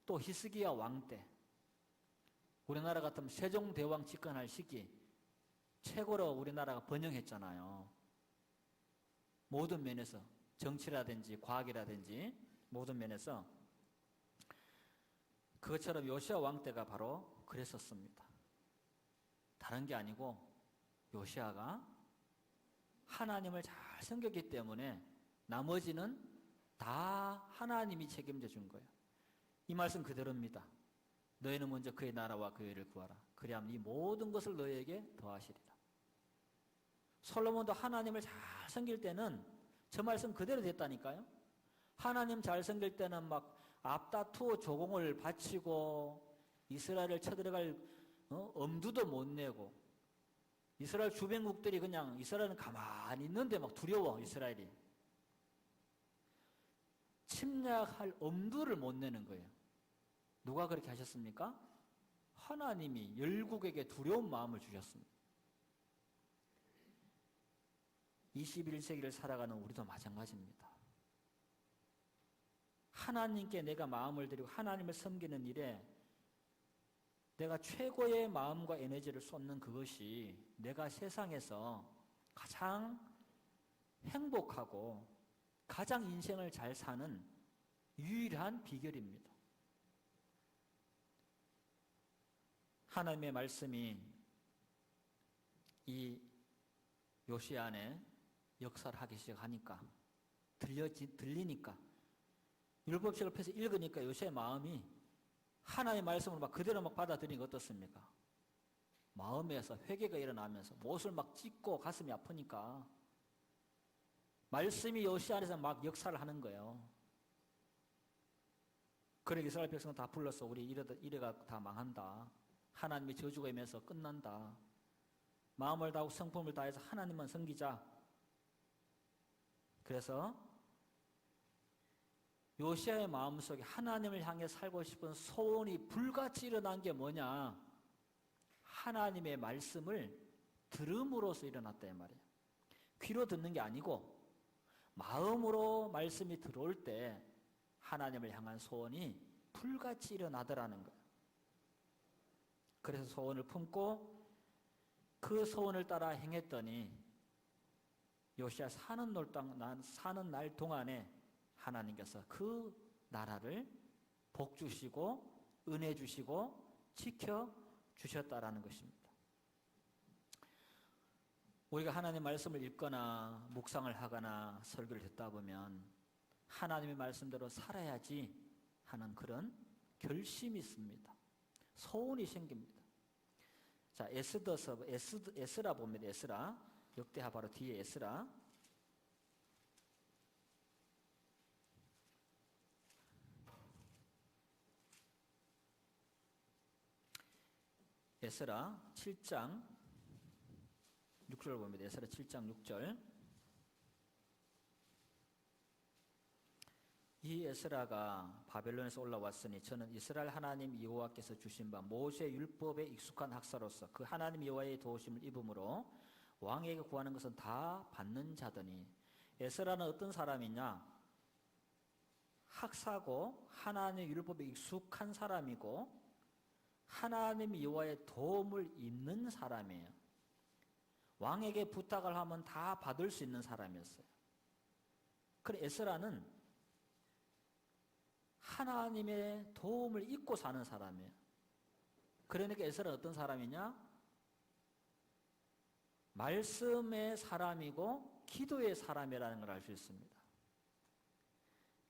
또 히스기야 왕 때, 우리나라 같으면 세종대왕 집권할 시기 최고로 우리나라가 번영했잖아요. 모든 면에서 정치라든지 과학이라든지 모든 면에서 그것처럼 요시야 왕 때가 바로 그랬었습니다. 다른 게 아니고 요시야가 하나님을 잘 섬겼기 때문에 나머지는 다 하나님이 책임져 준 거예요. 이 말씀 그대로입니다. 너희는 먼저 그의 나라와 그의 의를 구하라. 그리하면 이 모든 것을 너희에게 더하시리라. 솔로몬도 하나님을 잘 섬길 때는 저 말씀 그대로 됐다니까요. 하나님 잘 섬길 때는 막 앞다투어 조공을 바치고 이스라엘을 쳐들어갈 엄두도 못 내고 이스라엘 주변국들이 그냥 이스라엘은 가만히 있는데 막 두려워 이스라엘이. 침략할 엄두를 못 내는 거예요. 누가 그렇게 하셨습니까? 하나님이 열국에게 두려운 마음을 주셨습니다. 21세기를 살아가는 우리도 마찬가지입니다. 하나님께 내가 마음을 드리고 하나님을 섬기는 일에 내가 최고의 마음과 에너지를 쏟는 그것이 내가 세상에서 가장 행복하고 가장 인생을 잘 사는 유일한 비결입니다. 하나님의 말씀이 이 요시야 안에 역사를 하기 시작하니까 들리니까 율법책을 펴서 읽으니까 요시야의 마음이 하나님의 말씀을 막 그대로 막 받아들이는 게 어떻습니까? 마음에서 회개가 일어나면서 못을 막 찢고 가슴이 아프니까 말씀이 요시야 안에서 막 역사를 하는 거예요. 그러니까 이스라엘 백성은 다 불렀어. 우리 이래가 다 망한다. 하나님의 저주가 임해서 끝난다. 마음을 다하고 성품을 다해서 하나님만 섬기자. 그래서 요시야의 마음속에 하나님을 향해 살고 싶은 소원이 불같이 일어난 게 뭐냐? 하나님의 말씀을 들음으로써 일어났다 이 말이에요. 귀로 듣는 게 아니고 마음으로 말씀이 들어올 때 하나님을 향한 소원이 불같이 일어나더라는 거예요. 그래서 소원을 품고 그 소원을 따라 행했더니 요시야 사는 날 동안에 하나님께서 그 나라를 복 주시고 은혜 주시고 지켜 주셨다라는 것입니다. 우리가 하나님의 말씀을 읽거나 묵상을 하거나 설교를 듣다 보면 하나님의 말씀대로 살아야지 하는 그런 결심이 있습니다. 소원이 생깁니다. 자, 에스라 봅니다. 에스라 역대하 바로 뒤에 에스라. 에스라 7장 6절 봅니다. 에스라 7장 6절. 이 에스라가 바벨론에서 올라왔으니 저는 이스라엘 하나님 여호와께서 주신 바 모세 율법에 익숙한 학사로서 그 하나님 여호와의 도우심을 입음으로 왕에게 구하는 것은 다 받는 자더니. 에스라는 어떤 사람이냐? 학사고 하나님의 율법에 익숙한 사람이고 하나님 여호와의 도움을 입는 사람이에요. 왕에게 부탁을 하면 다 받을 수 있는 사람이었어요. 그래서 에스라는 하나님의 도움을 입고 사는 사람이에요. 그러니까 에스라는 어떤 사람이냐? 말씀의 사람이고 기도의 사람이라는 걸 알 수 있습니다.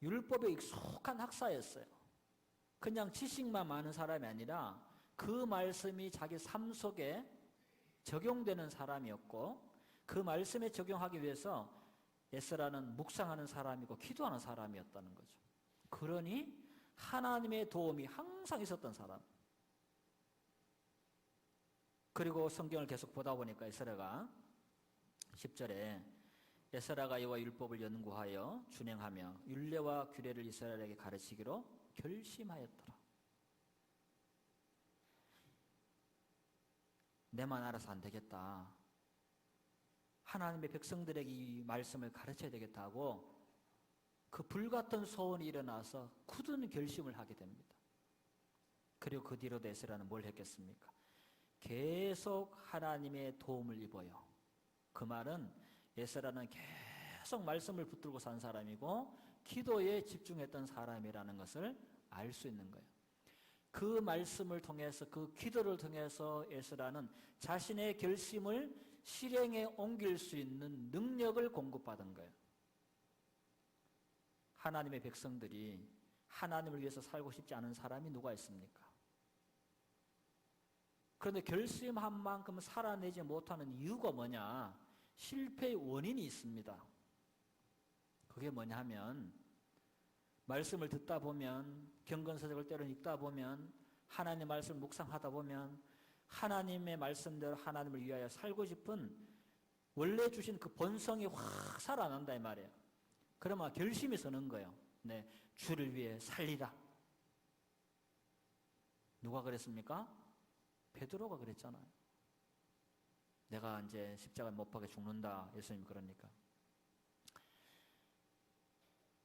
율법에 익숙한 학사였어요. 그냥 지식만 많은 사람이 아니라 그 말씀이 자기 삶 속에 적용되는 사람이었고 그 말씀에 적용하기 위해서 에스라는 묵상하는 사람이고 기도하는 사람이었다는 거죠. 그러니 하나님의 도움이 항상 있었던 사람. 그리고 성경을 계속 보다 보니까 에스라가 10절에 에스라가 여호와 율법을 연구하여 준행하며 율례와 규례를 이스라엘에게 가르치기로 결심하였더라. 내만 알아서 안 되겠다. 하나님의 백성들에게 이 말씀을 가르쳐야 되겠다 하고 그 불같은 소원이 일어나서 굳은 결심을 하게 됩니다. 그리고 그 뒤로도 에스라는 뭘 했겠습니까? 계속 하나님의 도움을 입어요. 그 말은 에스라는 계속 말씀을 붙들고 산 사람이고 기도에 집중했던 사람이라는 것을 알 수 있는 거예요. 그 말씀을 통해서 그 기도를 통해서 에스라는 자신의 결심을 실행에 옮길 수 있는 능력을 공급받은 거예요. 하나님의 백성들이 하나님을 위해서 살고 싶지 않은 사람이 누가 있습니까? 그런데 결심한 만큼 살아내지 못하는 이유가 뭐냐? 실패의 원인이 있습니다. 그게 뭐냐 하면 말씀을 듣다 보면, 경건서적을 때로는 읽다 보면, 하나님의 말씀을 묵상하다 보면 하나님의 말씀대로 하나님을 위하여 살고 싶은 원래 주신 그 본성이 확 살아난다 이 말이에요. 그러면 결심이 서는 거예요. 네, 주를 위해 살리라. 누가 그랬습니까? 베드로가 그랬잖아요. 내가 이제 십자가에 못 박혀 죽는다. 예수님 그러니까.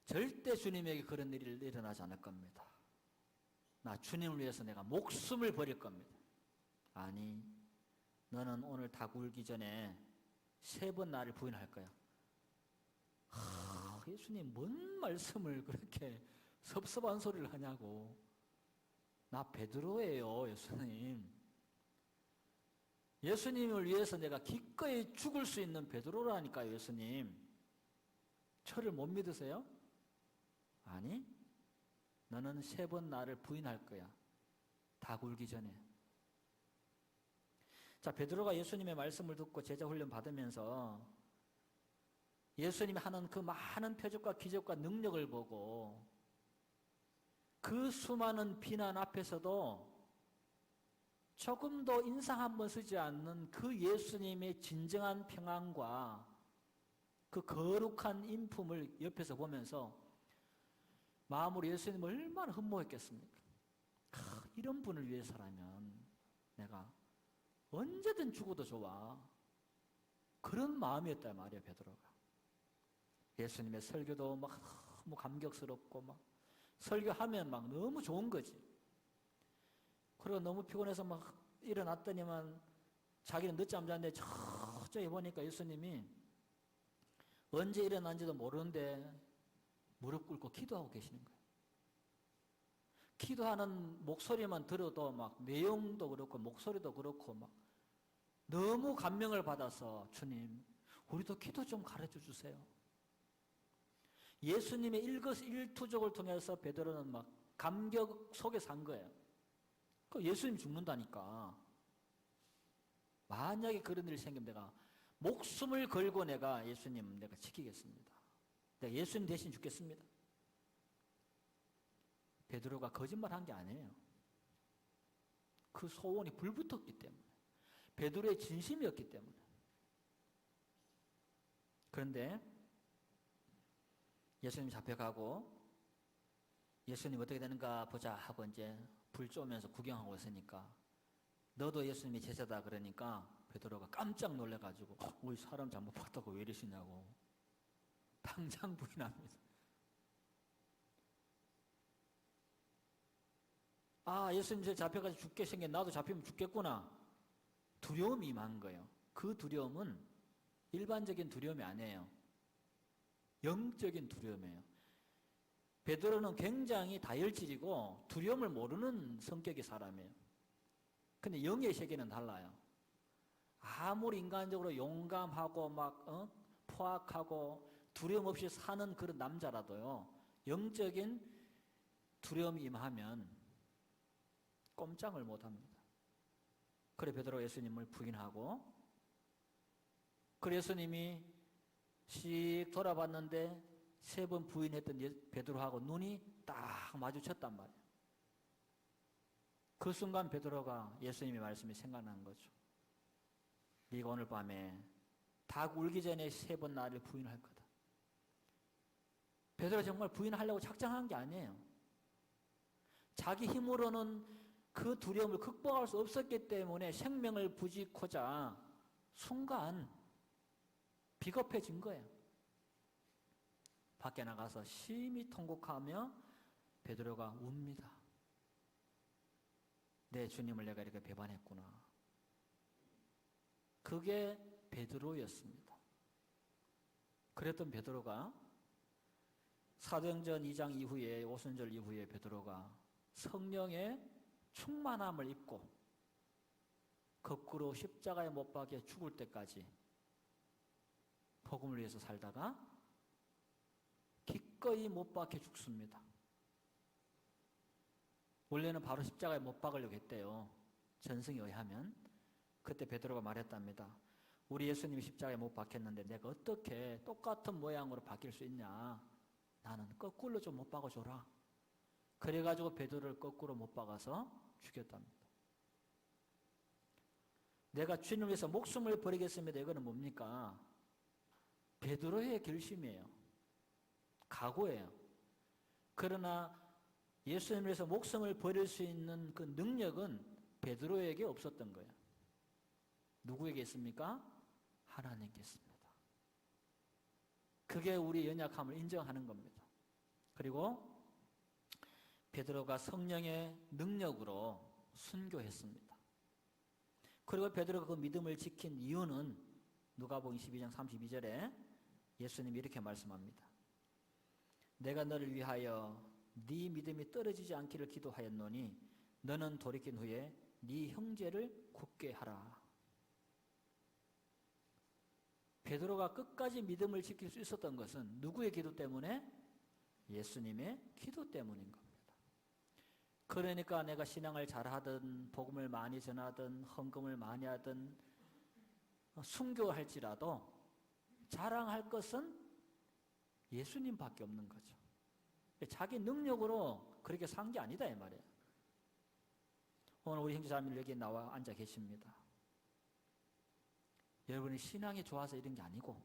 절대 주님에게 그런 일이 일어나지 않을 겁니다. 나 주님을 위해서 내가 목숨을 버릴 겁니다. 아니, 너는 오늘 닭 울기 전에 3번 나를 부인할 거야. 예수님 뭔 말씀을 그렇게 섭섭한 소리를 하냐고. 나 베드로예요, 예수님. 예수님을 위해서 내가 기꺼이 죽을 수 있는 베드로라니까요, 예수님. 저를 못 믿으세요? 아니, 너는 3번 나를 부인할 거야. 다 굴기 전에. 자, 베드로가 예수님의 말씀을 듣고 제자 훈련 받으면서 예수님이 하는 그 많은 표적과 기적과 능력을 보고 그 수많은 비난 앞에서도 조금도 인상 한번 쓰지 않는 그 예수님의 진정한 평안과 그 거룩한 인품을 옆에서 보면서 마음으로 예수님을 얼마나 흠모했겠습니까? 이런 분을 위해서라면 내가 언제든 죽어도 좋아. 그런 마음이었다 말이에요, 베드로가. 예수님의 설교도 막 너무 감격스럽고 막 설교하면 막 너무 좋은 거지. 그리고 너무 피곤해서 막 일어났더니만 자기는 늦잠 잤는데 저쪽에 보니까 예수님이 언제 일어난지도 모르는데 무릎 꿇고 기도하고 계시는 거예요. 기도하는 목소리만 들어도 막 내용도 그렇고 목소리도 그렇고 막 너무 감명을 받아서 주님, 우리도 기도 좀 가르쳐 주세요. 예수님의 일거수일투족을 통해서 베드로는 막 감격 속에 산 거예요. 그 예수님 죽는다니까. 만약에 그런 일이 생기면 내가 목숨을 걸고 내가 예수님 내가 지키겠습니다. 내가 예수님 대신 죽겠습니다. 베드로가 거짓말한 게 아니에요. 그 소원이 불붙었기 때문에. 베드로의 진심이었기 때문에. 그런데 예수님 잡혀가고 예수님 어떻게 되는가 보자 하고 이제 불 쬐면서 구경하고 있으니까 너도 예수님이 제자다 그러니까 베드로가 깜짝 놀래가지고 이 사람 잘못 봤다고 왜 이러시냐고 당장 부인합니다. 예수님 저 잡혀가지고 죽게 생긴 나도 잡히면 죽겠구나. 두려움이 임한 거예요. 그 두려움은 일반적인 두려움이 아니에요. 영적인 두려움이에요. 베드로는 굉장히 다혈질이고 두려움을 모르는 성격의 사람이에요. 근데 영의 세계는 달라요. 아무리 인간적으로 용감하고 막 포악하고 두려움 없이 사는 그런 남자라도요. 영적인 두려움이 임하면 꼼짝을 못합니다. 그래 베드로가 예수님을 부인하고 그래 예수님이 씩 돌아봤는데 3번 부인했던 베드로하고 눈이 딱 마주쳤단 말이에요. 그 순간 베드로가 예수님의 말씀이 생각난 거죠. 네가 오늘 밤에 닭 울기 전에 3번 나를 부인할 거다. 베드로가 정말 부인하려고 작정한 게 아니에요. 자기 힘으로는 그 두려움을 극복할 수 없었기 때문에 생명을 부지고자 순간 비겁해진 거예요. 밖에 나가서 심히 통곡하며 베드로가 웁니다. 내 주님을 내가 이렇게 배반했구나. 그게 베드로였습니다. 그랬던 베드로가 사도행전 2장 이후에 오순절 이후에 베드로가 성령의 충만함을 입고 거꾸로 십자가에 못 박혀 죽을 때까지 복음을 위해서 살다가 기꺼이 못 박혀 죽습니다. 원래는 바로 십자가에 못 박으려고 했대요. 전승에 의하면. 그때 베드로가 말했답니다. 우리 예수님이 십자가에 못 박혔는데 내가 어떻게 똑같은 모양으로 바뀔 수 있냐. 나는 거꾸로 좀 못 박아줘라. 그래가지고 베드로를 거꾸로 못 박아서 죽였답니다. 내가 주님을 위해서 목숨을 버리겠습니다. 이거는 뭡니까? 베드로의 결심이에요. 각오예요. 그러나 예수님을 위해서 목숨을 버릴 수 있는 그 능력은 베드로에게 없었던 거예요. 누구에게 있습니까? 하나님께 있습니다. 그게 우리 연약함을 인정하는 겁니다. 그리고 베드로가 성령의 능력으로 순교했습니다. 그리고 베드로가 그 믿음을 지킨 이유는 누가복음 12장 32절에 예수님이 이렇게 말씀합니다. 내가 너를 위하여 네 믿음이 떨어지지 않기를 기도하였노니 너는 돌이킨 후에 네 형제를 굳게 하라. 베드로가 끝까지 믿음을 지킬 수 있었던 것은 누구의 기도 때문에? 예수님의 기도 때문인 겁니다. 그러니까 내가 신앙을 잘하든 복음을 많이 전하든 헌금을 많이 하든 순교할지라도 자랑할 것은 예수님밖에 없는 거죠. 자기 능력으로 그렇게 산 게 아니다 이 말이에요. 오늘 우리 형제자매들 여기 나와 앉아 계십니다. 여러분이 신앙이 좋아서 이런 게 아니고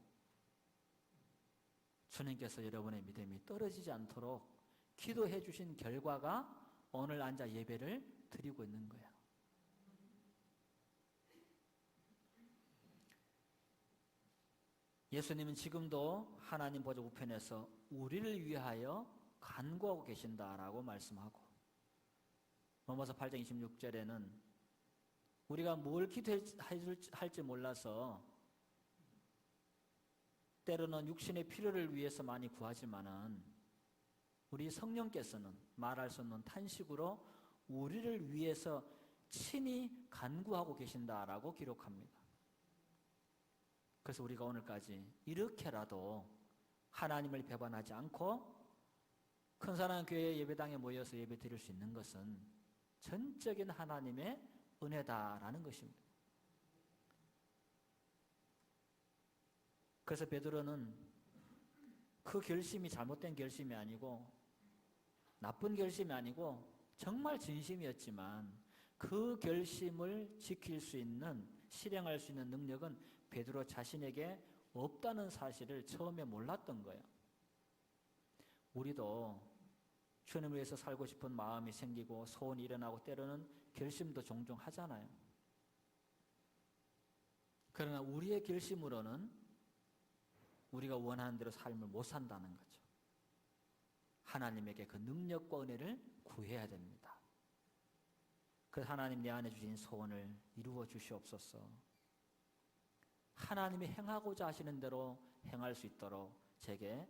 주님께서 여러분의 믿음이 떨어지지 않도록 기도해 주신 결과가 오늘 앉아 예배를 드리고 있는 거예요. 예수님은 지금도 하나님 보좌 우편에서 우리를 위하여 간구하고 계신다라고 말씀하고 로마서 8장 26절에는 우리가 뭘 기도할지 몰라서 때로는 육신의 필요를 위해서 많이 구하지만은 우리 성령께서는 말할 수 없는 탄식으로 우리를 위해서 친히 간구하고 계신다라고 기록합니다. 그래서 우리가 오늘까지 이렇게라도 하나님을 배반하지 않고 큰 사랑 교회 예배당에 모여서 예배 드릴 수 있는 것은 전적인 하나님의 은혜다라는 것입니다. 그래서 베드로는 그 결심이 잘못된 결심이 아니고 나쁜 결심이 아니고 정말 진심이었지만 그 결심을 지킬 수 있는 실행할 수 있는 능력은 베드로 자신에게 없다는 사실을 처음에 몰랐던 거예요. 우리도 주님을 위해서 살고 싶은 마음이 생기고 소원이 일어나고 때로는 결심도 종종 하잖아요. 그러나 우리의 결심으로는 우리가 원하는 대로 삶을 못 산다는 거죠. 하나님에게 그 능력과 은혜를 구해야 됩니다. 그래서 하나님 내 안에 주신 소원을 이루어 주시옵소서. 하나님이 행하고자 하시는 대로 행할 수 있도록 제게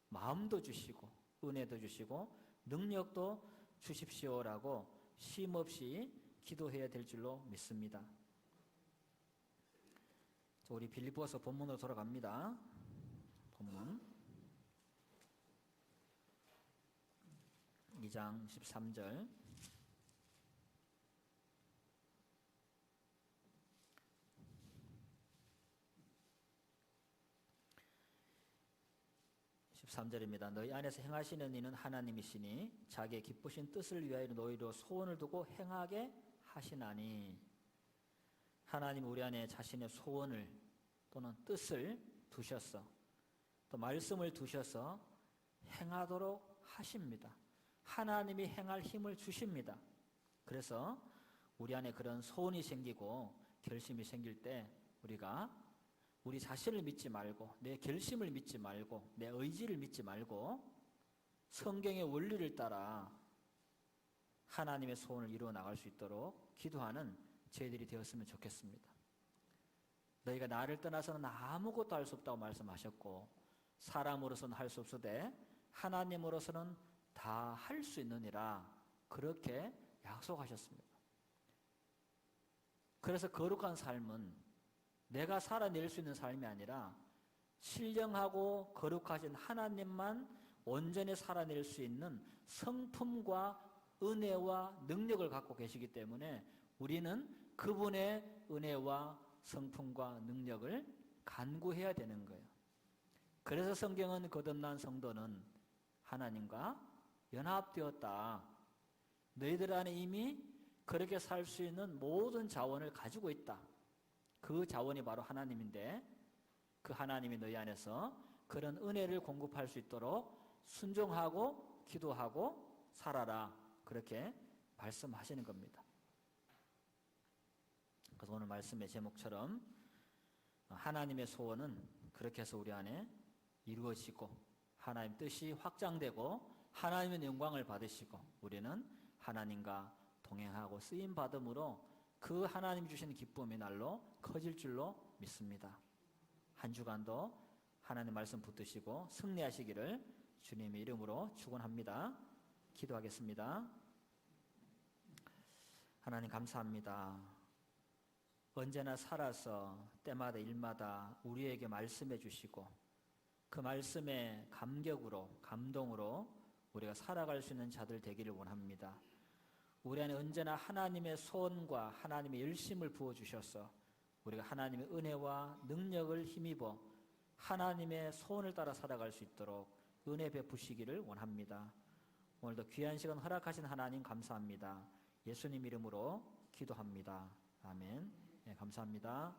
마음도 주시고 은혜도 주시고 능력도 주십시오라고 쉼없이 기도해야 될 줄로 믿습니다. 우리 빌립보서 본문으로 돌아갑니다. 본문 2장 13절 (13절입니다) 너희 안에서 행하시는 이는 하나님이시니 자기의 기쁘신 뜻을 위하여 너희로 소원을 두고 행하게 하시나니. 하나님 우리 안에 자신의 소원을 또는 뜻을 두셔서 또 말씀을 두셔서 행하도록 하십니다. 하나님이 행할 힘을 주십니다. 그래서 우리 안에 그런 소원이 생기고 결심이 생길 때 우리가 우리 자신을 믿지 말고 내 결심을 믿지 말고 내 의지를 믿지 말고 성경의 원리를 따라 하나님의 소원을 이루어 나갈 수 있도록 기도하는 저희들이 되었으면 좋겠습니다. 너희가 나를 떠나서는 아무것도 할 수 없다고 말씀하셨고 사람으로서는 할 수 없으되 하나님으로서는 다 할 수 있느니라 그렇게 약속하셨습니다. 그래서 거룩한 삶은 내가 살아낼 수 있는 삶이 아니라 신령하고 거룩하신 하나님만 온전히 살아낼 수 있는 성품과 은혜와 능력을 갖고 계시기 때문에 우리는 그분의 은혜와 성품과 능력을 간구해야 되는 거예요. 그래서 성경은 거듭난 성도는 하나님과 연합되었다. 너희들 안에 이미 그렇게 살 수 있는 모든 자원을 가지고 있다. 그 자원이 바로 하나님인데 그 하나님이 너희 안에서 그런 은혜를 공급할 수 있도록 순종하고 기도하고 살아라. 그렇게 말씀하시는 겁니다. 그래서 오늘 말씀의 제목처럼 하나님의 소원은 그렇게 해서 우리 안에 이루어지고 하나님 뜻이 확장되고 하나님의 영광을 받으시고 우리는 하나님과 동행하고 쓰임 받음으로 그 하나님 주시는 기쁨이 날로 커질 줄로 믿습니다. 한 주간도 하나님 말씀 붙드시고 승리하시기를 주님의 이름으로 축원합니다. 기도하겠습니다. 하나님 감사합니다. 언제나 살아서 때마다 일마다 우리에게 말씀해 주시고 그 말씀에 감격으로 감동으로 우리가 살아갈 수 있는 자들 되기를 원합니다. 우리 안에 언제나 하나님의 소원과 하나님의 열심을 부어주셔서 우리가 하나님의 은혜와 능력을 힘입어 하나님의 소원을 따라 살아갈 수 있도록 은혜 베푸시기를 원합니다. 오늘도 귀한 시간 허락하신 하나님 감사합니다. 예수님 이름으로 기도합니다. 아멘. 네, 감사합니다.